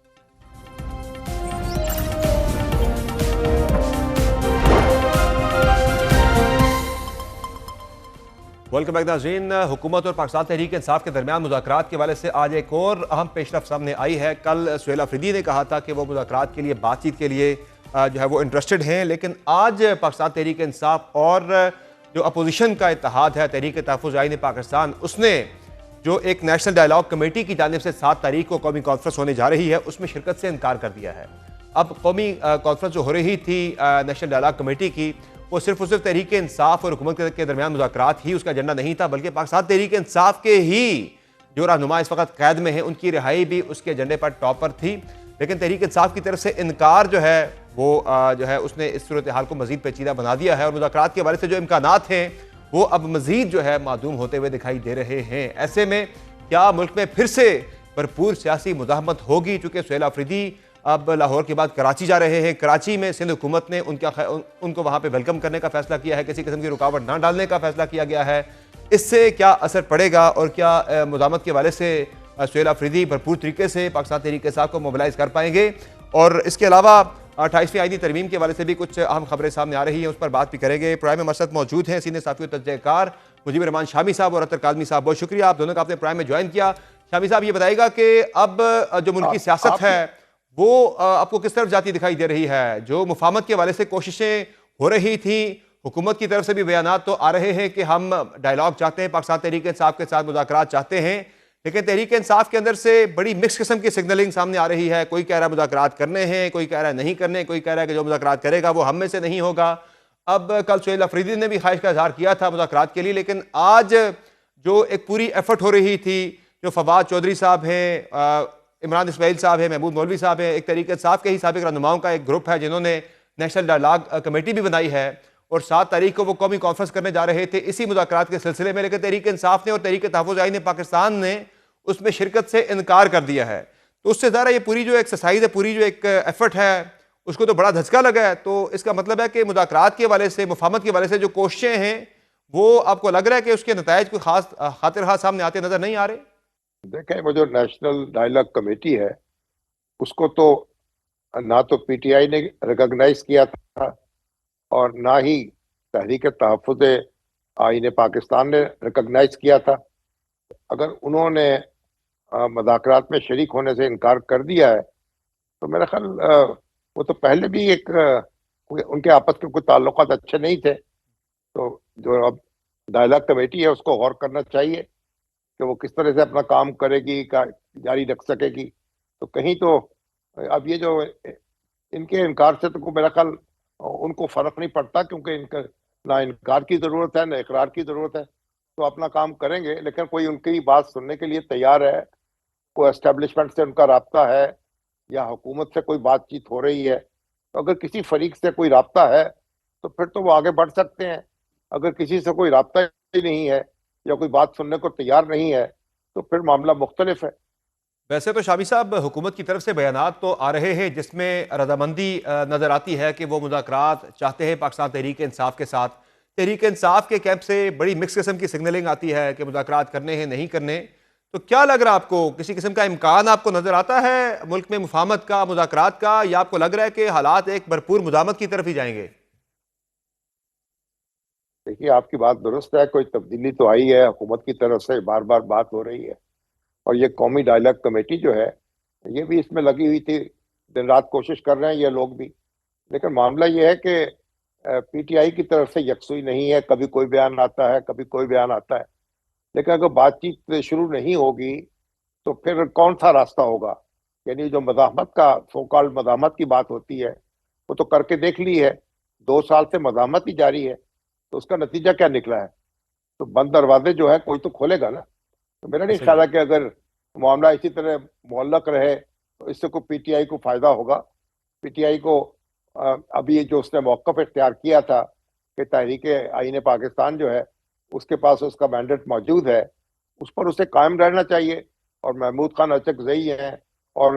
ویلکم بیک ناظرین، حکومت اور پاکستان تحریک انصاف کے درمیان مذاکرات کے حوالے سے آج ایک اور اہم پیش رفت سامنے آئی ہے۔ کل سہیل افریدی نے کہا تھا کہ وہ مذاکرات کے لیے، بات چیت کے لیے جو ہے وہ انٹرسٹڈ ہیں، لیکن آج پاکستان تحریک انصاف اور جو اپوزیشن کا اتحاد ہے تحریک تحفظ آئین پاکستان، اس نے جو ایک نیشنل ڈائیلاگ کمیٹی کی جانب سے 7 تاریخ کو قومی کانفرنس ہونے جا رہی ہے، اس میں شرکت سے انکار کر دیا ہے۔ اب قومی کانفرنس جو ہو رہی تھی نیشنل ڈائیلاگ کمیٹی کی، وہ صرف اور صرف تحریک انصاف اور حکومت کے درمیان مذاکرات ہی اس کا ایجنڈا نہیں تھا، بلکہ پاکستان تحریک انصاف کے ہی جو رہنما اس وقت قید میں ہیں ان کی رہائی بھی اس کے ایجنڈے پر ٹاپ پر تھی، لیکن تحریک انصاف کی طرف سے انکار جو ہے وہ جو ہے اس نے اس صورتحال کو مزید پیچیدہ بنا دیا ہے، اور مذاکرات کے حوالے سے جو امکانات ہیں وہ اب مزید جو ہے معدوم ہوتے ہوئے دکھائی دے رہے ہیں۔ ایسے میں کیا ملک میں پھر سے بھرپور سیاسی مزاحمت ہوگی؟ چونکہ سہیل افریدی اب لاہور کے بعد کراچی جا رہے ہیں، کراچی میں سندھ حکومت نے ان کو وہاں پہ ویلکم کرنے کا فیصلہ کیا ہے، کسی قسم کی رکاوٹ نہ ڈالنے کا فیصلہ کیا گیا ہے۔ اس سے کیا اثر پڑے گا، اور کیا مزاحمت کے حوالے سے سہیل افریدی بھرپور طریقے سے پاکستان تحریک انصاف کو موبلائز کر پائیں گے؟ اور اس کے علاوہ 28ویں آئینی ترمیم کے حوالے سے بھی کچھ اہم خبریں سامنے آ رہی ہیں، اس پر بات بھی کریں گے۔ پروگرام میں ہمارے ساتھ موجود ہیں سینئر صحافی و تجزیہ کار مجیب الرحمان شامی صاحب اور اطہر کاظمی صاحب، بہت شکریہ آپ دونوں کا، آپ نے پروگرام میں جوائن کیا۔ شامی صاحب یہ بتائیے گا کہ اب جو ملکی سیاست ہے وہ آپ کو کس طرف جاتی دکھائی دے رہی ہے؟ جو مفاہمت کے حوالے سے کوششیں ہو رہی تھیں، حکومت کی طرف سے بھی بیانات تو آ رہے ہیں کہ ہم ڈائیلاگ چاہتے ہیں، پاکستان تحریک انصاف کے ساتھ مذاکرات چاہتے ہیں، لیکن تحریک انصاف کے اندر سے بڑی مکس قسم کی سگنلنگ سامنے آ رہی ہے۔ کوئی کہہ رہا ہے مذاکرات کرنے ہیں، کوئی کہہ رہا ہے نہیں کرنے، کوئی کہہ رہا ہے کہ جو مذاکرات کرے گا وہ ہم میں سے نہیں ہوگا۔ اب کل سہیل افریدی نے بھی خواہش کا اظہار کیا تھا مذاکرات کے لیے، لیکن آج جو ایک پوری ایفرٹ ہو رہی تھی، جو فواد چودھری صاحب ہیں، عمران اسماعیل صاحب ہیں، محمود مولوی صاحب ہیں، ایک تحریک انصاف کے ہی سابق رہنماؤں کا ایک گروپ ہے جنہوں نے نیشنل ڈائیلاگ کمیٹی بھی بنائی ہے، اور 7 تاریخ کو وہ قومی کانفرنس کرنے جا رہے تھے اسی مذاکرات کے سلسلے میں، لیکن تحریک انصاف نے اور تحریک تحفظ آئین پاکستان نے اس میں شرکت سے انکار کر دیا ہے۔ تو اس سے ظاہر ہے یہ پوری جو ایکسرسائز ہے، پوری جو ایک ایفرٹ ہے، اس کو تو بڑا دھچکا لگا ہے۔ تو اس کا مطلب ہے کہ مذاکرات کے حوالے سے، مفاہمت کے حوالے سے جو کوششیں ہیں وہ آپ کو لگ رہا ہے کہ اس کے نتائج کوئی خاص خاطر خواہ سامنے آتے نظر نہیں آ رہے؟ دیکھیں، وہ جو نیشنل ڈائیلاگ کمیٹی ہے اس کو تو نہ تو پی ٹی آئی نے ریکگنائز کیا تھا اور نہ ہی تحریک تحفظ آئین پاکستان نے ریکگنائز کیا تھا۔ اگر انہوں نے مذاکرات میں شریک ہونے سے انکار کر دیا ہے تو میرا خیال وہ تو پہلے بھی ایک ان کے آپس کے کوئی تعلقات اچھے نہیں تھے، تو جو اب ڈائیلاگ کمیٹی ہے اس کو غور کرنا چاہیے کہ وہ کس طرح سے اپنا کام کرے گی، جاری رکھ سکے گی۔ تو کہیں تو اب یہ جو ان کے انکار سے تو میرا خیال ان کو فرق نہیں پڑتا، کیونکہ ان کا نہ انکار کی ضرورت ہے نہ اقرار کی ضرورت ہے، تو اپنا کام کریں گے۔ لیکن کوئی ان کی بات سننے کے لیے تیار ہے، کوئی اسٹیبلشمنٹ سے ان کا رابطہ ہے یا حکومت سے کوئی بات چیت ہو رہی ہے، تو اگر کسی فریق سے کوئی رابطہ ہے تو پھر تو وہ آگے بڑھ سکتے ہیں۔ اگر کسی سے کوئی رابطہ ہی نہیں ہے یا کوئی بات سننے کو تیار نہیں ہے تو پھر معاملہ مختلف ہے۔ ویسے تو شامی صاحب حکومت کی طرف سے بیانات تو آ رہے ہیں جس میں رضامندی نظر آتی ہے کہ وہ مذاکرات چاہتے ہیں پاکستان تحریک انصاف کے ساتھ۔ تحریک انصاف کے کیمپ سے بڑی مکس قسم کی سگنلنگ آتی ہے کہ مذاکرات کرنے ہیں نہیں کرنے۔ تو کیا لگ رہا آپ کو، کسی قسم کا امکان آپ کو نظر آتا ہے ملک میں مفاہمت کا، مذاکرات کا، یا آپ کو لگ رہا ہے کہ حالات ایک بھرپور مزاحمت کی طرف ہی جائیں گے؟ دیکھیے، آپ کی بات درست ہے، کوئی تبدیلی تو آئی ہے، حکومت کی طرف سے بار بار بات ہو رہی ہے، اور یہ قومی ڈائیلاگ کمیٹی جو ہے یہ بھی اس میں لگی ہوئی تھی، دن رات کوشش کر رہے ہیں یہ لوگ بھی۔ لیکن معاملہ یہ ہے کہ پی ٹی آئی کی طرف سے یکسوئی نہیں ہے، کبھی کوئی بیان آتا ہے کبھی کوئی بیان آتا ہے، لیکن اگر بات چیت شروع نہیں ہوگی تو پھر کون سا راستہ ہوگا؟ یعنی جو مزاحمت کا سو کال مزاحمت کی بات ہوتی ہے وہ تو کر کے دیکھ لی ہے، 2 سال سے مزاحمت ہی جاری ہے، تو اس کا نتیجہ کیا نکلا ہے؟ تو بند دروازے جو ہے کوئی تو کھولے گا نا. تو میرا نہیں صحیح خیال ہے. ہے کہ اگر معاملہ اسی طرح معلق رہے تو اس سے کوئی پی ٹی آئی کو فائدہ ہوگا. پی ٹی آئی کو ابھی جو اس نے موقف اختیار کیا تھا کہ تحریک آئین پاکستان جو ہے اس کے پاس اس کا مینڈیٹ موجود ہے، اس پر اسے قائم رہنا چاہیے. اور محمود خان اچکزئی ہیں اور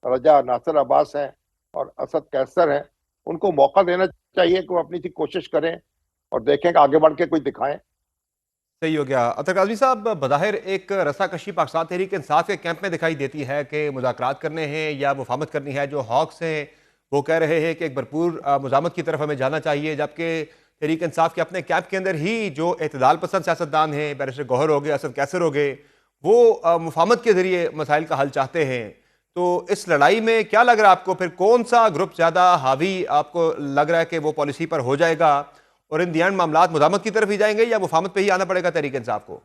رجا ناصر عباس ہیں اور اسد قیصر ہیں، ان کو موقع دینا چاہیے کہ وہ اپنی سی کوشش کریں اور دیکھیں کہ آگے بڑھ کے کوئی دکھائیں. صحیح ہو گیا. اطہر کاظمی صاحب، بظاہر ایک رسا کشی پاکستان تحریک انصاف کے کیمپ میں دکھائی دیتی ہے کہ مذاکرات کرنے ہیں یا مفاہمت کرنی ہے. جو ہاکس ہیں وہ کہہ رہے ہیں کہ ایک بھرپور مزاحمت کی طرف ہمیں جانا چاہیے، جبکہ تحریک انصاف کے اپنے کیمپ کے اندر ہی جو اعتدال پسند سیاستدان ہیں، بیرسٹر گوہر ہو گئے، اسد قیصر ہو گئے، وہ مفاہمت کے ذریعے مسائل کا حل چاہتے ہیں. تو اس لڑائی میں کیا لگ رہا ہے آپ کو؟ پھر کون سا گروپ زیادہ حاوی آپ کو لگ رہا ہے کہ وہ پالیسی پر ہو جائے گا، اور ان دی اینڈ معاملات مزاحمت کی طرف ہی جائیں گے یا مفاہمت پہ ہی آنا پڑے گا تحریک انصاف کو؟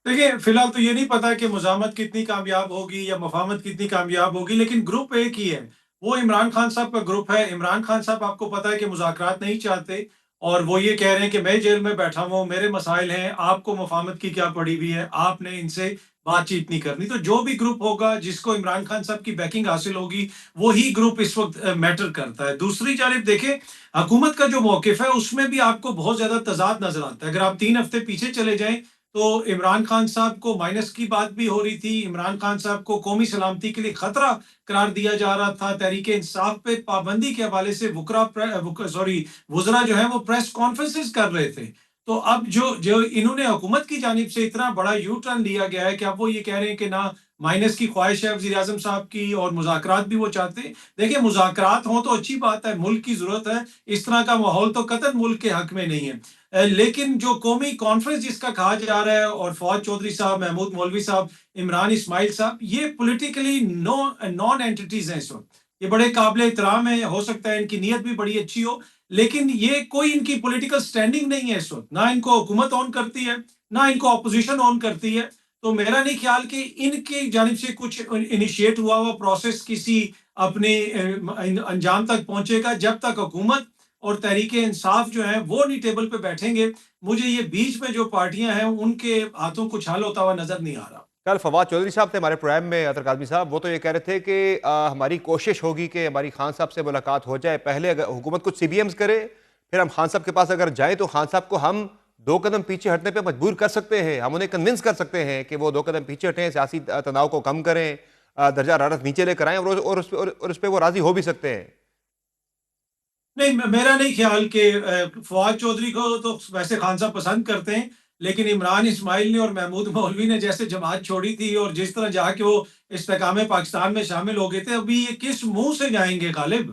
دیکھیے، فی الحال تو یہ نہیں پتا کہ مزاحمت کتنی کامیاب ہوگی یا مفاہمت کتنی کامیاب ہوگی، لیکن گروپ ایک ہی ہے، وہ عمران خان صاحب کا گروپ ہے. عمران خان صاحب آپ کو پتا ہے کہ مذاکرات نہیں چاہتے، اور وہ یہ کہہ رہے ہیں کہ میں جیل میں بیٹھا ہوں، میرے مسائل ہیں، آپ کو مفاہمت کی کیا پڑی ہوئی ہے، آپ نے ان سے بات چیت نہیں کرنی. تو جو بھی گروپ ہوگا جس کو عمران خان صاحب کی بیکنگ حاصل ہوگی وہی گروپ اس وقت میٹر کرتا ہے. دوسری جانب دیکھیں، حکومت کا جو موقف ہے اس میں بھی آپ کو بہت زیادہ تضاد نظر آتا ہے. اگر آپ 3 ہفتے پیچھے چلے جائیں تو عمران خان صاحب کو مائنس کی بات بھی ہو رہی تھی، عمران خان صاحب کو قومی سلامتی کے لیے خطرہ قرار دیا جا رہا تھا. تحریک انصاف پہ پابندی کے حوالے سے وزراء جو ہیں وہ پریس کانفرنسز کر رہے تھے. تو اب جو انہوں نے حکومت کی جانب سے اتنا بڑا یو ٹرن لیا گیا ہے کہ اب وہ یہ کہہ رہے ہیں کہ نہ مائنس کی خواہش ہے وزیر اعظم صاحب کی، اور مذاکرات بھی وہ چاہتے ہیں. دیکھیں، مذاکرات ہوں تو اچھی بات ہے، ملک کی ضرورت ہے، اس طرح کا ماحول تو قطعاً ملک کے حق میں نہیں ہے. لیکن جو قومی کانفرنس جس کا کہا جا رہا ہے، اور فواد چودھری صاحب، محمود مولوی صاحب، عمران اسماعیل صاحب، یہ پولیٹیکلی نان اینٹیز ہیں اس وقت. یہ بڑے قابل احترام ہیں، ہو سکتا ہے ان کی نیت بھی بڑی اچھی ہو، لیکن یہ کوئی ان کی پولیٹیکل سٹینڈنگ نہیں ہے اس وقت. نہ ان کو حکومت اون کرتی ہے، نہ ان کو اپوزیشن اون کرتی ہے. تو میرا نہیں خیال کہ ان کی جانب سے کچھ انیشیٹ ہوا پروسیس کسی اپنے انجام تک پہنچے گا جب تک حکومت اور تحریک انصاف جو ہیں وہ نہیں ٹیبل پہ بیٹھیں گے. مجھے یہ بیچ میں جو پارٹیاں ہیں ان کے ہاتھوں کچھ حل ہوتا ہوا نظر نہیں آ رہا. کل فواد چودھری صاحب تھے ہمارے پروگرام میں، اطہر کاظمی صاحب، وہ تو یہ کہہ رہے تھے کہ ہماری کوشش ہوگی کہ ہماری خان صاحب سے ملاقات ہو جائے. پہلے اگر حکومت کچھ سی بی ایمز کرے، پھر ہم خان صاحب کے پاس اگر جائیں تو خان صاحب کو ہم 2 قدم پیچھے ہٹنے پہ مجبور کر سکتے ہیں، ہم انہیں کنونس کر سکتے ہیں کہ وہ 2 قدم پیچھے ہٹیں، سیاسی تناؤ کو کم کریں، درجہ حرارت نیچے لے کر آئیں، اور اس پہ وہ راضی ہو بھی سکتے ہیں. نہیں، میرا نہیں خیال کہ فواد چودھری کو تو ویسے خان صاحب پسند کرتے ہیں، لیکن عمران اسماعیل نے اور محمود مولوی نے جیسے جماعت چھوڑی تھی اور جس طرح جا کے وہ استحکام پاکستان میں شامل ہو گئے تھے، ابھی یہ کس منہ سے جائیں گے غالب؟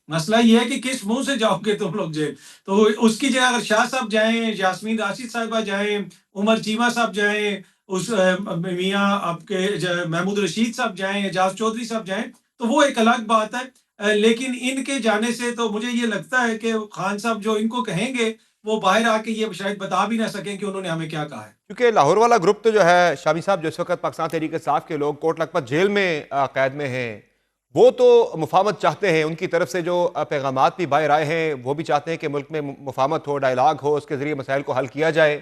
مسئلہ یہ ہے کہ کس منہ سے جاؤ گے تم لوگ جیل. تو اس کی جگہ اگر شاہ صاحب جائیں، یاسمین راشد صاحبہ جائیں، عمر چیمہ صاحب جائیں، اس میاں آپ کے محمود رشید صاحب جائیں، اعجاز چودھری صاحب جائیں، تو وہ ایک الگ بات ہے. لیکن ان کے جانے سے تو مجھے یہ لگتا ہے کہ خان صاحب جو ان کو کہیں گے وہ باہر آ کے یہ شاید بتا بھی نہ سکیں کہ انہوں نے ہمیں کیا کہا ہے. کیونکہ لاہور والا گروپ تو جو ہے شامی صاحب، جو اس وقت پاکستان تحریک انصاف کے لوگ کوٹ لکھپت جیل میں قید میں ہیں، وہ تو مفاہمت چاہتے ہیں. ان کی طرف سے جو پیغامات بھی باہر آئے ہیں وہ بھی چاہتے ہیں کہ ملک میں مفاہمت ہو، ڈائلاگ ہو، اس کے ذریعے مسائل کو حل کیا جائے.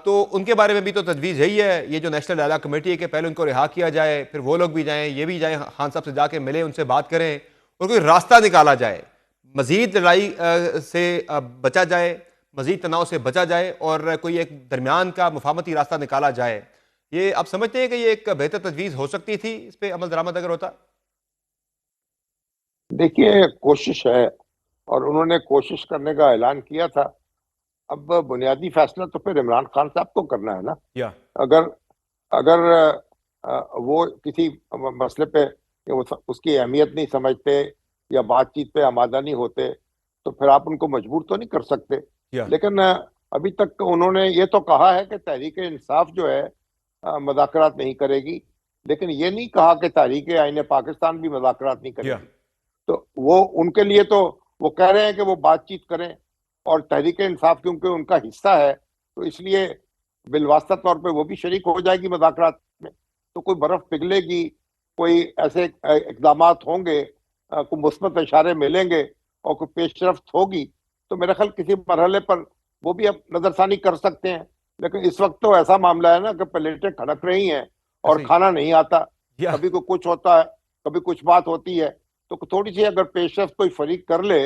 تو ان کے بارے میں بھی تو تجویز یہی ہے، یہ جو نیشنل ڈائلاگ کمیٹی ہے، کہ پہلے ان کو رہا کیا جائے، پھر وہ لوگ بھی جائیں، یہ بھی جائیں، خان صاحب سے جا کے ملیں، ان سے بات کریں اور کوئی راستہ نکالا جائے، مزید لڑائی سے بچا جائے، مزید تناؤ سے بچا جائے، اور کوئی ایک درمیان کا مفاہمتی راستہ نکالا جائے. یہ آپ سمجھتے ہیں کہ یہ ایک بہتر تجویز ہو سکتی تھی، اس پہ عمل درآمد اگر ہوتا؟ دیکھیے، کوشش ہے اور انہوں نے کوشش کرنے کا اعلان کیا تھا. اب بنیادی فیصلہ تو پھر عمران خان صاحب کو کرنا ہے نا. یا اگر اگر وہ کسی مسئلے پہ اس کی اہمیت نہیں سمجھتے یا بات چیت پہ آمادہ نہیں ہوتے تو پھر آپ ان کو مجبور تو نہیں کر سکتے. یا لیکن ابھی تک انہوں نے یہ تو کہا ہے کہ تحریک انصاف جو ہے مذاکرات نہیں کرے گی، لیکن یہ نہیں کہا کہ تحریک آئین پاکستان بھی مذاکرات نہیں کرے یا گی. تو وہ ان کے لیے تو وہ کہہ رہے ہیں کہ وہ بات چیت کریں، اور تحریک انصاف کیونکہ ان کا حصہ ہے تو اس لیے بالواسطہ طور پہ وہ بھی شریک ہو جائے گی مذاکرات میں. تو کوئی برف پگھلے گی، کوئی ایسے اقدامات ہوں گے، کوئی مثبت اشارے ملیں گے اور کوئی پیش رفت ہوگی، تو میرا خیال کسی مرحلے پر وہ بھی اب نظر ثانی کر سکتے ہیں. لیکن اس وقت تو ایسا معاملہ ہے نا کہ پلیٹیں کھڑک رہی ہیں اور ایسے ہی کھانا نہیں آتا. یا کبھی کوئی کچھ ہوتا ہے، کبھی کچھ بات ہوتی ہے. تو تھوڑی سی اگر پیش رفت کوئی فریق کر لے،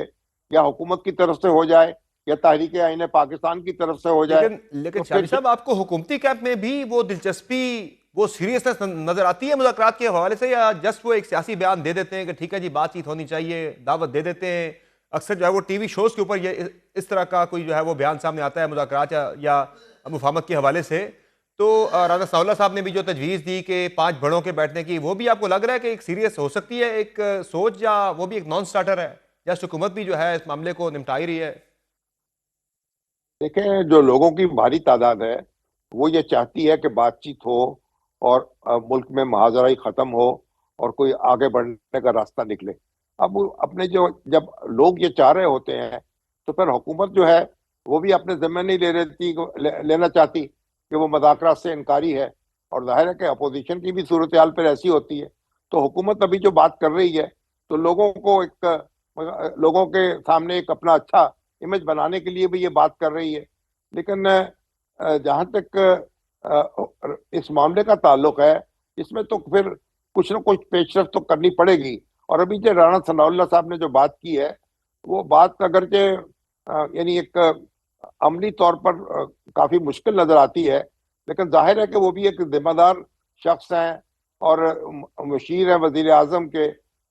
یا حکومت کی طرف سے ہو جائے یا تحریک آئین پاکستان کی طرف سے ہو جائے، لیکن تو پھر شامی صاحب، آپ کو حکومتی کیمپ میں بھی وہ دلچسپی، وہ سیریسنس نظر آتی ہے مذاکرات کے حوالے سے، یا جسٹ وہ ایک سیاسی بیان دے دیتے ہیں کہ ٹھیک ہے جی بات چیت ہونی چاہیے، دعوت دے دیتے ہیں؟ اکثر جو ہے وہ ٹی وی شوز کے اوپر یہ اس طرح کا کوئی جو ہے وہ بیان سامنے آتا ہے مذاکرات یا مفاہمت کے حوالے سے. تو رانا ثناء اللہ صاحب نے بھی جو تجویز دی کہ 5 بڑوں کے بیٹھنے کی، وہ بھی آپ کو لگ رہا ہے کہ ایک سیریس ہو سکتی ہے ایک سوچ، یا وہ بھی ایک نان سٹارٹر ہے، یا حکومت بھی جو ہے اس معاملے کو نمٹا ہی رہی ہے؟ دیکھیں جو لوگوں کی بھاری تعداد ہے وہ یہ چاہتی ہے کہ بات چیت ہو اور ملک میں مہاجرائی ختم ہو اور کوئی آگے بڑھنے کا راستہ نکلے. اب اپنے جب لوگ یہ چاہ رہے ہوتے ہیں تو پھر حکومت جو ہے وہ بھی اپنے ذمہ نہیں لینا چاہتی کہ وہ مذاکرات سے انکاری ہے. اور ظاہر ہے کہ اپوزیشن کی بھی صورتحال پھر ایسی ہوتی ہے. تو حکومت ابھی جو بات کر رہی ہے تو لوگوں کے سامنے ایک اپنا اچھا امیج بنانے کے لیے بھی یہ بات کر رہی ہے. لیکن جہاں تک اس معاملے کا تعلق ہے، اس میں تو پھر کچھ نہ کچھ پیش رفت تو کرنی پڑے گی. اور ابھی جو رانا ثناء اللہ صاحب نے جو بات کی ہے، وہ بات اگرچہ یعنی ایک عملی طور پر کافی مشکل نظر آتی ہے، لیکن ظاہر ہے کہ وہ بھی ایک ذمہ دار شخص ہیں اور مشیر ہیں وزیر اعظم کے،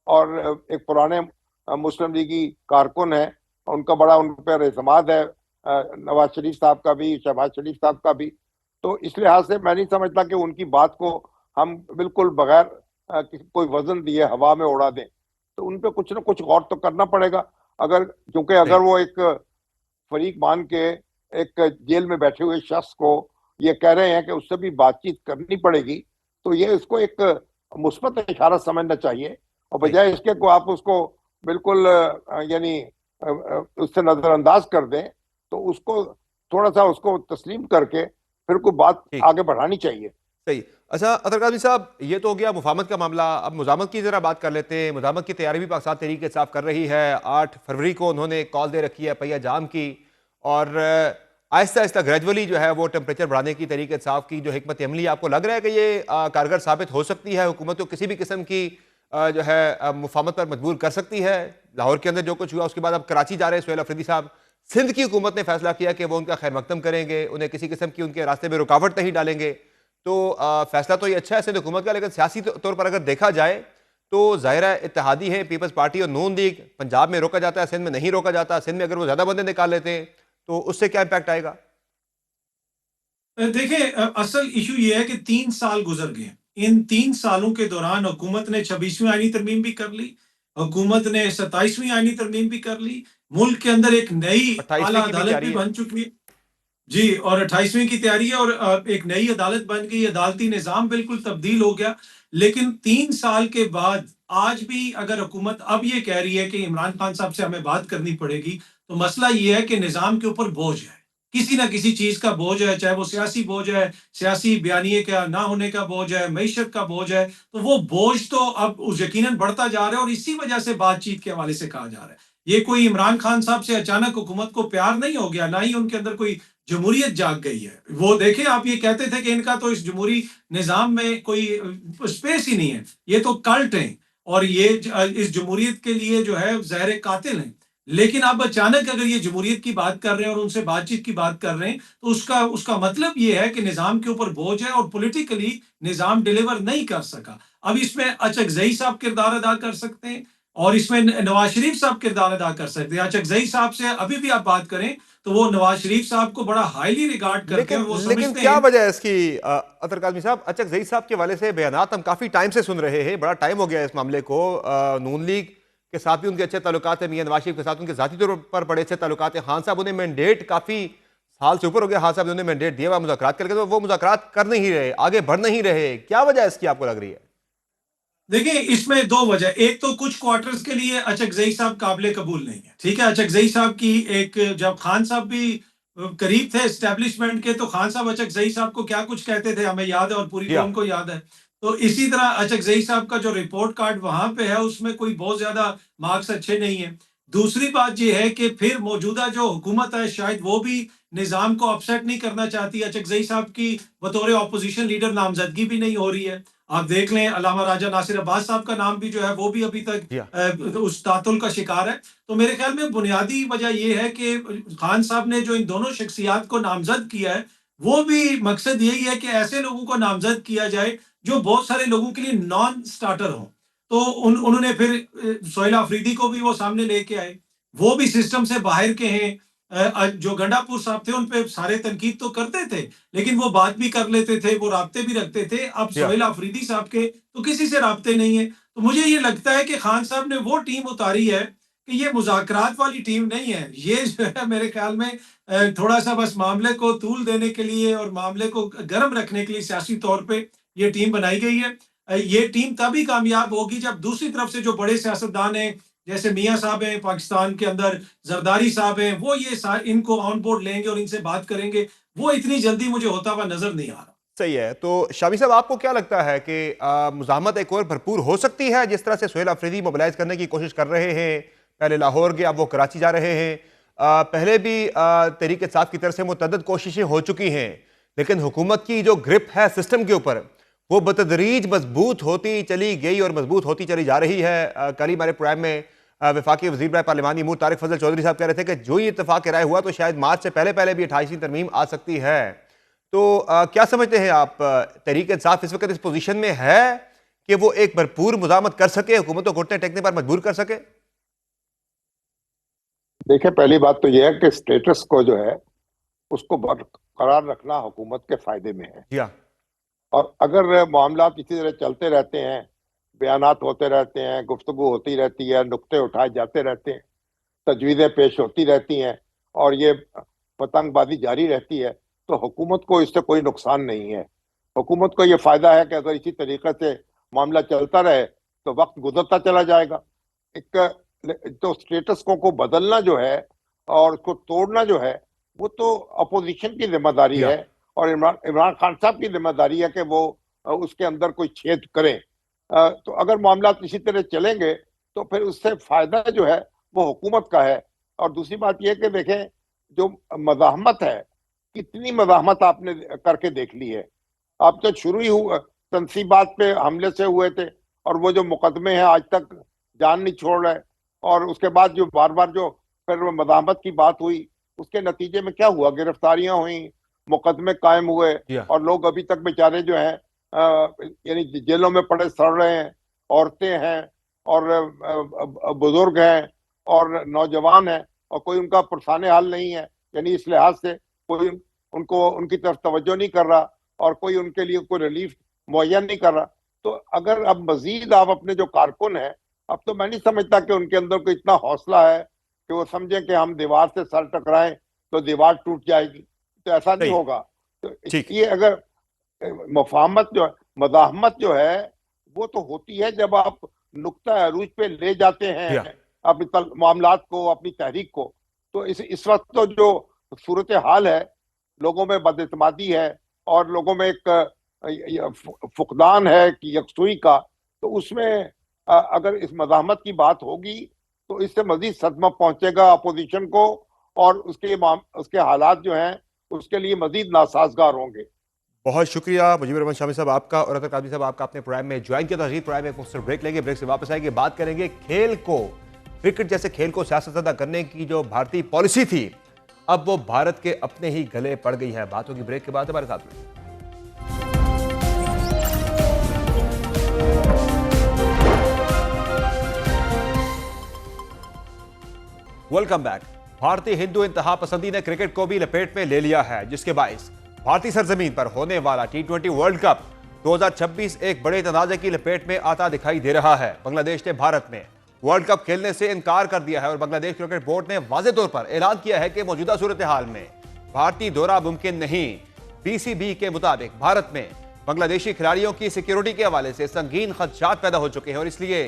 اور ایک پرانے مسلم لیگی کارکن ہیں. ان کا بڑا ان پر اعتماد ہے، نواز شریف صاحب کا بھی، شہباز شریف صاحب کا بھی. تو اس لحاظ سے میں نہیں سمجھتا کہ ان کی بات کو ہم بالکل بغیر کوئی وزن دیے ہوا میں اڑا دیں. تو ان پہ کچھ نہ کچھ غور تو کرنا پڑے گا. کیونکہ اگر وہ ایک فریق مان کے ایک جیل میں بیٹھے ہوئے شخص کو یہ کہہ رہے ہیں کہ اس سے بھی بات چیت کرنی پڑے گی، تو یہ اس کو ایک مثبت اشارہ سمجھنا چاہیے، اور بجائے اس کے کو آپ اس کو بالکل یعنی اس سے نظر انداز کر دیں. تو اس کو تھوڑا سا اس کو تسلیم کر کے پھر کوئی بات آگے بڑھانی چاہیے. صحیح. اچھا اطہر قادری صاحب، یہ تو ہو گیا مفاہمت کا معاملہ. اب مزاحمت کی ذرا بات کر لیتے ہیں. مزاحمت کی تیاری بھی پاکستان تحریک انصاف کر رہی ہے. 8 فروری کو انہوں نے ایک کال دے رکھی ہے پہیہ جام کی، اور آہستہ آہستہ گریجولی جو ہے وہ ٹمپریچر بڑھانے کی تحریک انصاف کی جو حکمت عملی، آپ کو لگ رہا ہے کہ یہ کارگر ثابت ہو سکتی ہے؟ حکومت کو کسی بھی قسم کی جو ہے مفاہمت پر مجبور کر سکتی ہے؟ لاہور کے اندر جو کچھ ہوا اس کے بعد اب کراچی جا رہے ہیں سہیل افریدی صاحب. سندھ کی حکومت نے فیصلہ کیا کہ وہ ان کا خیر مقدم کریں گے، انہیں کسی قسم کی ان کے راستے میں رکاوٹ نہیں ڈالیں گے. تو فیصلہ تو یہ اچھا ہے سندھ حکومت کا، لیکن سیاسی طور پر اگر دیکھا جائے تو ظاہرہ اتحادی ہے پیپلز پارٹی اور نون لیگ. پنجاب میں روکا جاتا ہے، سندھ میں نہیں روکا جاتا. سندھ میں اگر وہ زیادہ بندے نکال لیتے ہیں تو اس سے کیا امپیکٹ آئے گا؟ دیکھیں، اصل ایشو یہ ہے کہ 3 سال گزر گئے. ان 3 سالوں کے دوران حکومت نے 26ویں آئینی ترمیم بھی کر لی، حکومت نے 27ویں آئینی ترمیم بھی کر لی. ملک کے اندر ایک نئی 28ویں اعلیٰ کی بھی عدالت بھی تیاری ہے. بن چکی ہے. جی، اور 28ویں کی تیاری ہے، اور ایک نئی عدالت بن گئی. عدالتی نظام بالکل تبدیل ہو گیا. لیکن 3 سال کے بعد آج بھی اگر حکومت اب یہ کہہ رہی ہے کہ عمران خان صاحب سے ہمیں بات کرنی پڑے گی، تو مسئلہ یہ ہے کہ نظام کے اوپر بوجھ ہے، کسی نہ کسی چیز کا بوجھ ہے، چاہے وہ سیاسی بوجھ ہے، سیاسی بیانیے کا نہ ہونے کا بوجھ ہے، معیشت کا بوجھ ہے. تو وہ بوجھ تو اب یقیناً بڑھتا جا رہا ہے، اور اسی وجہ سے بات چیت کے حوالے سے کہا جا رہا ہے. یہ کوئی عمران خان صاحب سے اچانک حکومت کو پیار نہیں ہو گیا، نہ ہی ان کے اندر کوئی جمہوریت جاگ گئی ہے. وہ دیکھیں، آپ یہ کہتے تھے کہ ان کا تو اس جمہوری نظام میں کوئی اسپیس ہی نہیں ہے، یہ تو کلٹ ہیں، اور یہ اس جمہوریت کے لیے جو ہے زہر قاتل ہیں. لیکن اب اچانک اگر یہ جمہوریت کی بات کر رہے ہیں اور ان سے بات چیت کی بات کر رہے ہیں، تو اس کا مطلب یہ ہے کہ نظام کے اوپر بوجھ ہے اور پولیٹیکلی نظام ڈیلیور نہیں کر سکا. اب اس میں اچکزئی صاحب کردار ادا کر سکتے ہیں، اور اس میں نواز شریف صاحب کردار ادا کر سکتے ہیں. اچکزئی صاحب سے ابھی بھی آپ بات کریں تو وہ نواز شریف صاحب کو بڑا ہائیلی ریگارڈ کرتے ہیں، اور وہ لیکن سمجھتے کیا ہیں. وجہ ہے اس کی اطہر قادری صاحب؟ اچکزئی صاحب کے حوالے سے بیانات ہم کافی ٹائم سے سن رہے ہیں، بڑا ٹائم ہو گیا اس معاملے کو. نون لیگ کے ساتھ بھی ان کے اچھے تعلقات ہیں، میاں نواز شریف کے ساتھ ان کے ذاتی طور پر بڑے اچھے تعلقات ہیں. خان صاحب انہیں مینڈیٹ کافی سال سے اوپر ہو گیا، خان صاحب نے انہیں مینڈیٹ دیا ہوا مذاکرات کر کے، تو وہ مذاکرات کر نہیں رہے، آگے بڑھ نہیں رہے. کیا وجہ ہے اس کی آپ کو لگ رہی ہے؟ دیکھیں اس میں دو وجہ، ایک تو کچھ کوارٹرز کے لیے اچکزئی صاحب قابل قبول نہیں ہے، ٹھیک ہے، اچکزئی صاحب کی ایک جب خان صاحب بھی قریب تھے اسٹیبلشمنٹ کے تو خان صاحب اچکزئی صاحب کو کیا کچھ کہتے تھے ہمیں یاد ہے اور پوری قوم کو یاد ہے. تو اسی طرح اچکزئی صاحب کا جو رپورٹ کارڈ وہاں پہ ہے اس میں کوئی بہت زیادہ مارکس اچھے نہیں ہیں. دوسری بات یہ ہے کہ پھر موجودہ جو حکومت ہے شاید وہ بھی نظام کو اپسیٹ نہیں کرنا چاہتی. اچکزئی صاحب کی بطور اپوزیشن لیڈر نامزدگی بھی نہیں ہو رہی ہے. آپ دیکھ لیں علامہ راجہ ناصر عباس صاحب کا نام بھی جو ہے وہ بھی ابھی تک اس تعطل کا شکار ہے. تو میرے خیال میں بنیادی وجہ یہ ہے کہ خان صاحب نے جو ان دونوں شخصیات کو نامزد کیا ہے وہ بھی مقصد یہی ہے کہ ایسے لوگوں کو نامزد کیا جائے جو بہت سارے لوگوں کے لیے نان سٹارٹر ہوں. تو انہوں نے پھر سہیل آفریدی کو بھی وہ سامنے لے کے آئے، وہ بھی سسٹم سے باہر کے ہیں. جو گنڈا پور صاحب تھے ان پہ سارے تنقید تو کرتے تھے لیکن وہ بات بھی کر لیتے تھے، وہ رابطے بھی رکھتے تھے. اب سہیل آفریدی صاحب کے تو کسی سے رابطے نہیں ہیں. تو مجھے یہ لگتا ہے کہ خان صاحب نے وہ ٹیم اتاری ہے کہ یہ مذاکرات والی ٹیم نہیں ہے. یہ جو ہے میرے خیال میں تھوڑا سا بس معاملے کو طول دینے کے لیے اور معاملے کو گرم رکھنے کے لیے سیاسی طور پہ یہ ٹیم بنائی گئی ہے. یہ ٹیم تبھی کامیاب ہوگی جب دوسری طرف سے جو بڑے سیاستدان ہیں جیسے میاں صاحب ہیں پاکستان کے اندر، زرداری صاحب ہیں، وہ یہ ان کو آن بورڈ لیں گے اور ان سے بات کریں گے. وہ اتنی جلدی مجھے ہوتا ہوا نظر نہیں آ رہا. صحیح ہے. تو شامی صاحب آپ کو کیا لگتا ہے کہ مزاحمت ایک اور بھرپور ہو سکتی ہے جس طرح سے سہیل آفریدی موبلائز کرنے کی کوشش کر رہے ہیں؟ پہلے لاہور گئے، اب وہ کراچی جا رہے ہیں. پہلے بھی تحریک انصاف کی طرف سے متعدد کوششیں ہو چکی ہیں لیکن حکومت کی جو گرپ ہے سسٹم کے اوپر وہ بتدریج مضبوط ہوتی چلی گئی اور مضبوط ہوتی چلی جا رہی ہے. کل ہی ہمارے پروگرام میں وفاقی وزیر برائے پارلیمانی امور طارق فضل چودھری صاحب کہہ رہے تھے کہ جو ہی اتفاق رائے ہوا تو شاید مارچ سے پہلے بھی 28ویں ترمیم آ سکتی ہے. تو کیا سمجھتے ہیں آپ، تحریک انصاف اس وقت اس پوزیشن میں ہے کہ وہ ایک بھرپور مزاحمت کر سکے، حکومت کو گھٹنے ٹیکنے پر مجبور کر سکے؟ دیکھیں پہلی بات تو یہ ہے کہ سٹیٹس کو جو ہے اس کو برقرار رکھنا حکومت کے فائدے میں ہے. اور اگر معاملات اسی طرح چلتے رہتے ہیں، بیانات ہوتے رہتے ہیں، گفتگو ہوتی رہتی ہے، نقطے اٹھائے جاتے رہتے ہیں، تجویزیں پیش ہوتی رہتی ہیں اور یہ پتنگ بازی جاری رہتی ہے تو حکومت کو اس سے کوئی نقصان نہیں ہے. حکومت کو یہ فائدہ ہے کہ اگر اسی طریقے سے معاملہ چلتا رہے تو وقت گزرتا چلا جائے گا. ایک تو سٹیٹس کو بدلنا جو ہے اور اس کو توڑنا جو ہے وہ تو اپوزیشن کی ذمہ داری ہے اور عمران خان صاحب کی ذمہ داری ہے کہ وہ اس کے اندر کوئی چھید کریں. تو اگر معاملات اسی طرح چلیں گے تو پھر اس سے فائدہ جو ہے وہ حکومت کا ہے. اور دوسری بات یہ کہ دیکھیں جو مزاحمت ہے، کتنی مزاحمت آپ نے کر کے دیکھ لی ہے. آپ تو شروع ہی تنصیبات پہ حملے سے ہوئے تھے اور وہ جو مقدمے ہیں آج تک جان نہیں چھوڑ رہے، اور اس کے بعد جو بار بار جو پھر مزاحمت کی بات ہوئی اس کے نتیجے میں کیا ہوا؟ گرفتاریاں ہوئیں، مقدمے قائم ہوئے اور لوگ ابھی تک بیچارے جو ہیں یعنی جیلوں میں پڑے سڑ رہے ہیں. عورتیں ہیں اور بزرگ ہیں اور نوجوان ہیں اور کوئی ان کا پرسان حال نہیں ہے. یعنی اس لحاظ سے کوئی ان کی طرف توجہ نہیں کر رہا اور کوئی ان کے لیے کوئی ریلیف مہیا نہیں کر رہا. تو اگر اب مزید آپ اپنے جو کارکن ہیں، اب تو میں نہیں سمجھتا کہ ان کے اندر کوئی اتنا حوصلہ ہے کہ وہ سمجھیں کہ ہم دیوار سے سر ٹکرائیں تو دیوار ٹوٹ جائے گی. تو ایسا نہیں ہوگا. تو اس لیے اگر مزاحمت جو ہے وہ تو ہوتی ہے جب آپ نقطہ عروج پہ لے جاتے ہیں اپنی معاملات کو، اپنی تحریک کو. تو اس وقت تو جو صورتحال ہے، لوگوں میں بد اعتمادی ہے اور لوگوں میں ایک فقدان ہے یکسوئی کا، تو اس میں اگر اس مزاحمت کی بات ہوگی تو اس سے مزید صدمہ پہنچے گا اپوزیشن کو اور اس کے حالات جو ہیں اس کے لیے مزید ناسازگار ہوں گے. بہت شکریہ مجیب الرحمان شامی صاحب آپ کا اور اطہر قادری صاحب آپ کا اپنے پروگرام میں جوائن کیا. تحریر پروگرام میں ایک مختصر بریک لیں گے، بریک سے واپس آئیں گے، بات کریں گے کھیل کو، کرکٹ جیسے کھیل کو سیاست زدہ کرنے کی جو بھارتی پالیسی تھی اب وہ بھارت کے اپنے ہی گلے پڑ گئی ہے. بات ہوگی بریک کے بعد، ہمارے ساتھ میں. Welcome back. بھارتی ہندو انتہا پسندی نے کرکٹ کو بھی لپیٹ میں لے لیا ہے جس کے باعث بھارتی سرزمین پر ہونے والا T20 ورلڈ کپ 2026 ایک بڑے تنازع کی لپیٹ میں آتا دکھائی دے رہا ہے. بنگلہ دیش نے بھارت میں ورلڈ کپ کھیلنے سے انکار کر دیا ہے اور بنگلہ دیش کرکٹ بورڈ نے واضح طور پر اعلان کیا ہے کہ موجودہ صورتحال میں بھارتی دورہ ممکن نہیں. BCB کے مطابق بھارت میں بنگلہ دیشی کھلاڑیوں کی سیکیورٹی کے حوالے سے سنگین خدشات پیدا ہو چکے ہیں اور اس لیے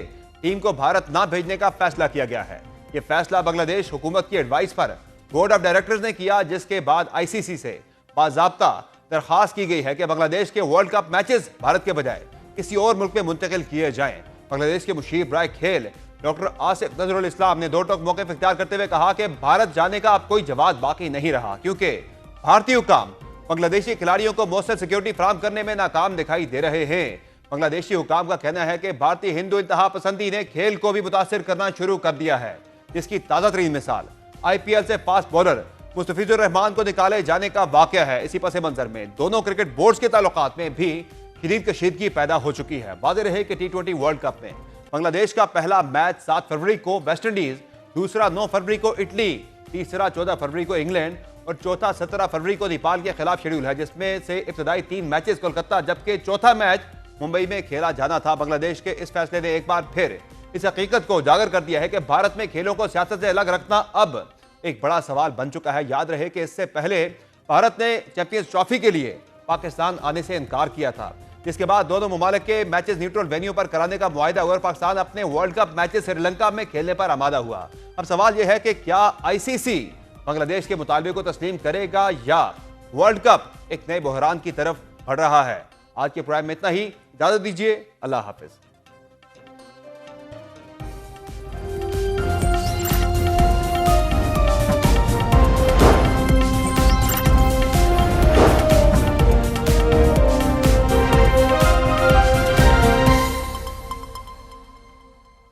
ٹیم کو بھارت نہ بھیجنے کا فیصلہ کیا گیا ہے۔ یہ فیصلہ بنگلہ دیش حکومت کی advice per board of directors نے کیا، جس کے بعد آئی سی سی سے باضابطہ درخواست کی گئی ہے کہ بنگلہ دیش کے ورلڈ کپ میچز بھارت کے بجائے کسی اور ملک میں منتقل کیے جائیں۔ بنگلہ دیش کے مشیر برائے کھیل ڈاکٹر آصف نظر الاسلام نے دو ٹوک موقف اختیار کرتے ہوئے کہا کہ بھارت جانے کا اب کوئی جواز باقی نہیں رہا، کیونکہ بھارتی حکام بنگلہ دیشی کھلاڑیوں کو مؤثر سیکیورٹی فراہم کرنے میں ناکام دکھائی دے رہے ہیں۔ بنگلہ دیشی حکام کا کہنا ہے کہ بھارتی ہندو انتہا پسندی نے کھیل کو بھی متاثر کرنا شروع کر دیا ہے، جس کی تازہ ترین مثال آئی پی ایل سے فاسٹ بولر مستفیض الرحمان کو نکالے جانے کا واقعہ ہے۔ اسی پس منظر میں دونوں کرکٹ بورڈز کے تعلقات میں بھی شدید کشیدگی پیدا ہو چکی ہے۔ واضح رہے کہ ٹی20 ورلڈ کپ میں بنگلہ دیش کا پہلا میچ 7 فروری کو ویسٹ انڈیز، دوسرا 9 فروری کو اٹلی، تیسرا 14 فروری کو انگلینڈ اور چوتھا 17 فروری کو نیپال کے خلاف شیڈول ہے، جس میں سے ابتدائی 3 میچز کولکتہ جبکہ چوتھا میچ ممبئی میں کھیلا جانا تھا۔ بنگلہ دیش کے اس فیصلے نے ایک بار پھر اس حقیقت کو اجاگر کر دیا ہے کہ بھارت میں کھیلوں کو سیاست سے الگ رکھنا اب ایک بڑا سوال بن چکا ہے۔ یاد رہے کہ اس سے پہلے بھارت نے چیمپئنز ٹرافی کے لیے پاکستان آنے سے انکار کیا تھا، جس کے بعد دونوں ممالک کے میچز نیوٹرل وینیو پر کرانے کا معاہدہ ہوا اور پاکستان اپنے world cup matches Sri Lanka میں کھیلنے پر آمادہ ہوا۔ اب سوال یہ ہے کہ کیا آئی سی سی بنگلہ دیش کے مطالبے کو تسلیم کرے گا یا ورلڈ کپ ایک نئے بحران کی طرف بڑھ رہا ہے؟ آج کے پروگرام میں اتنا ہی، اجازت دیجیے، اللہ حافظ۔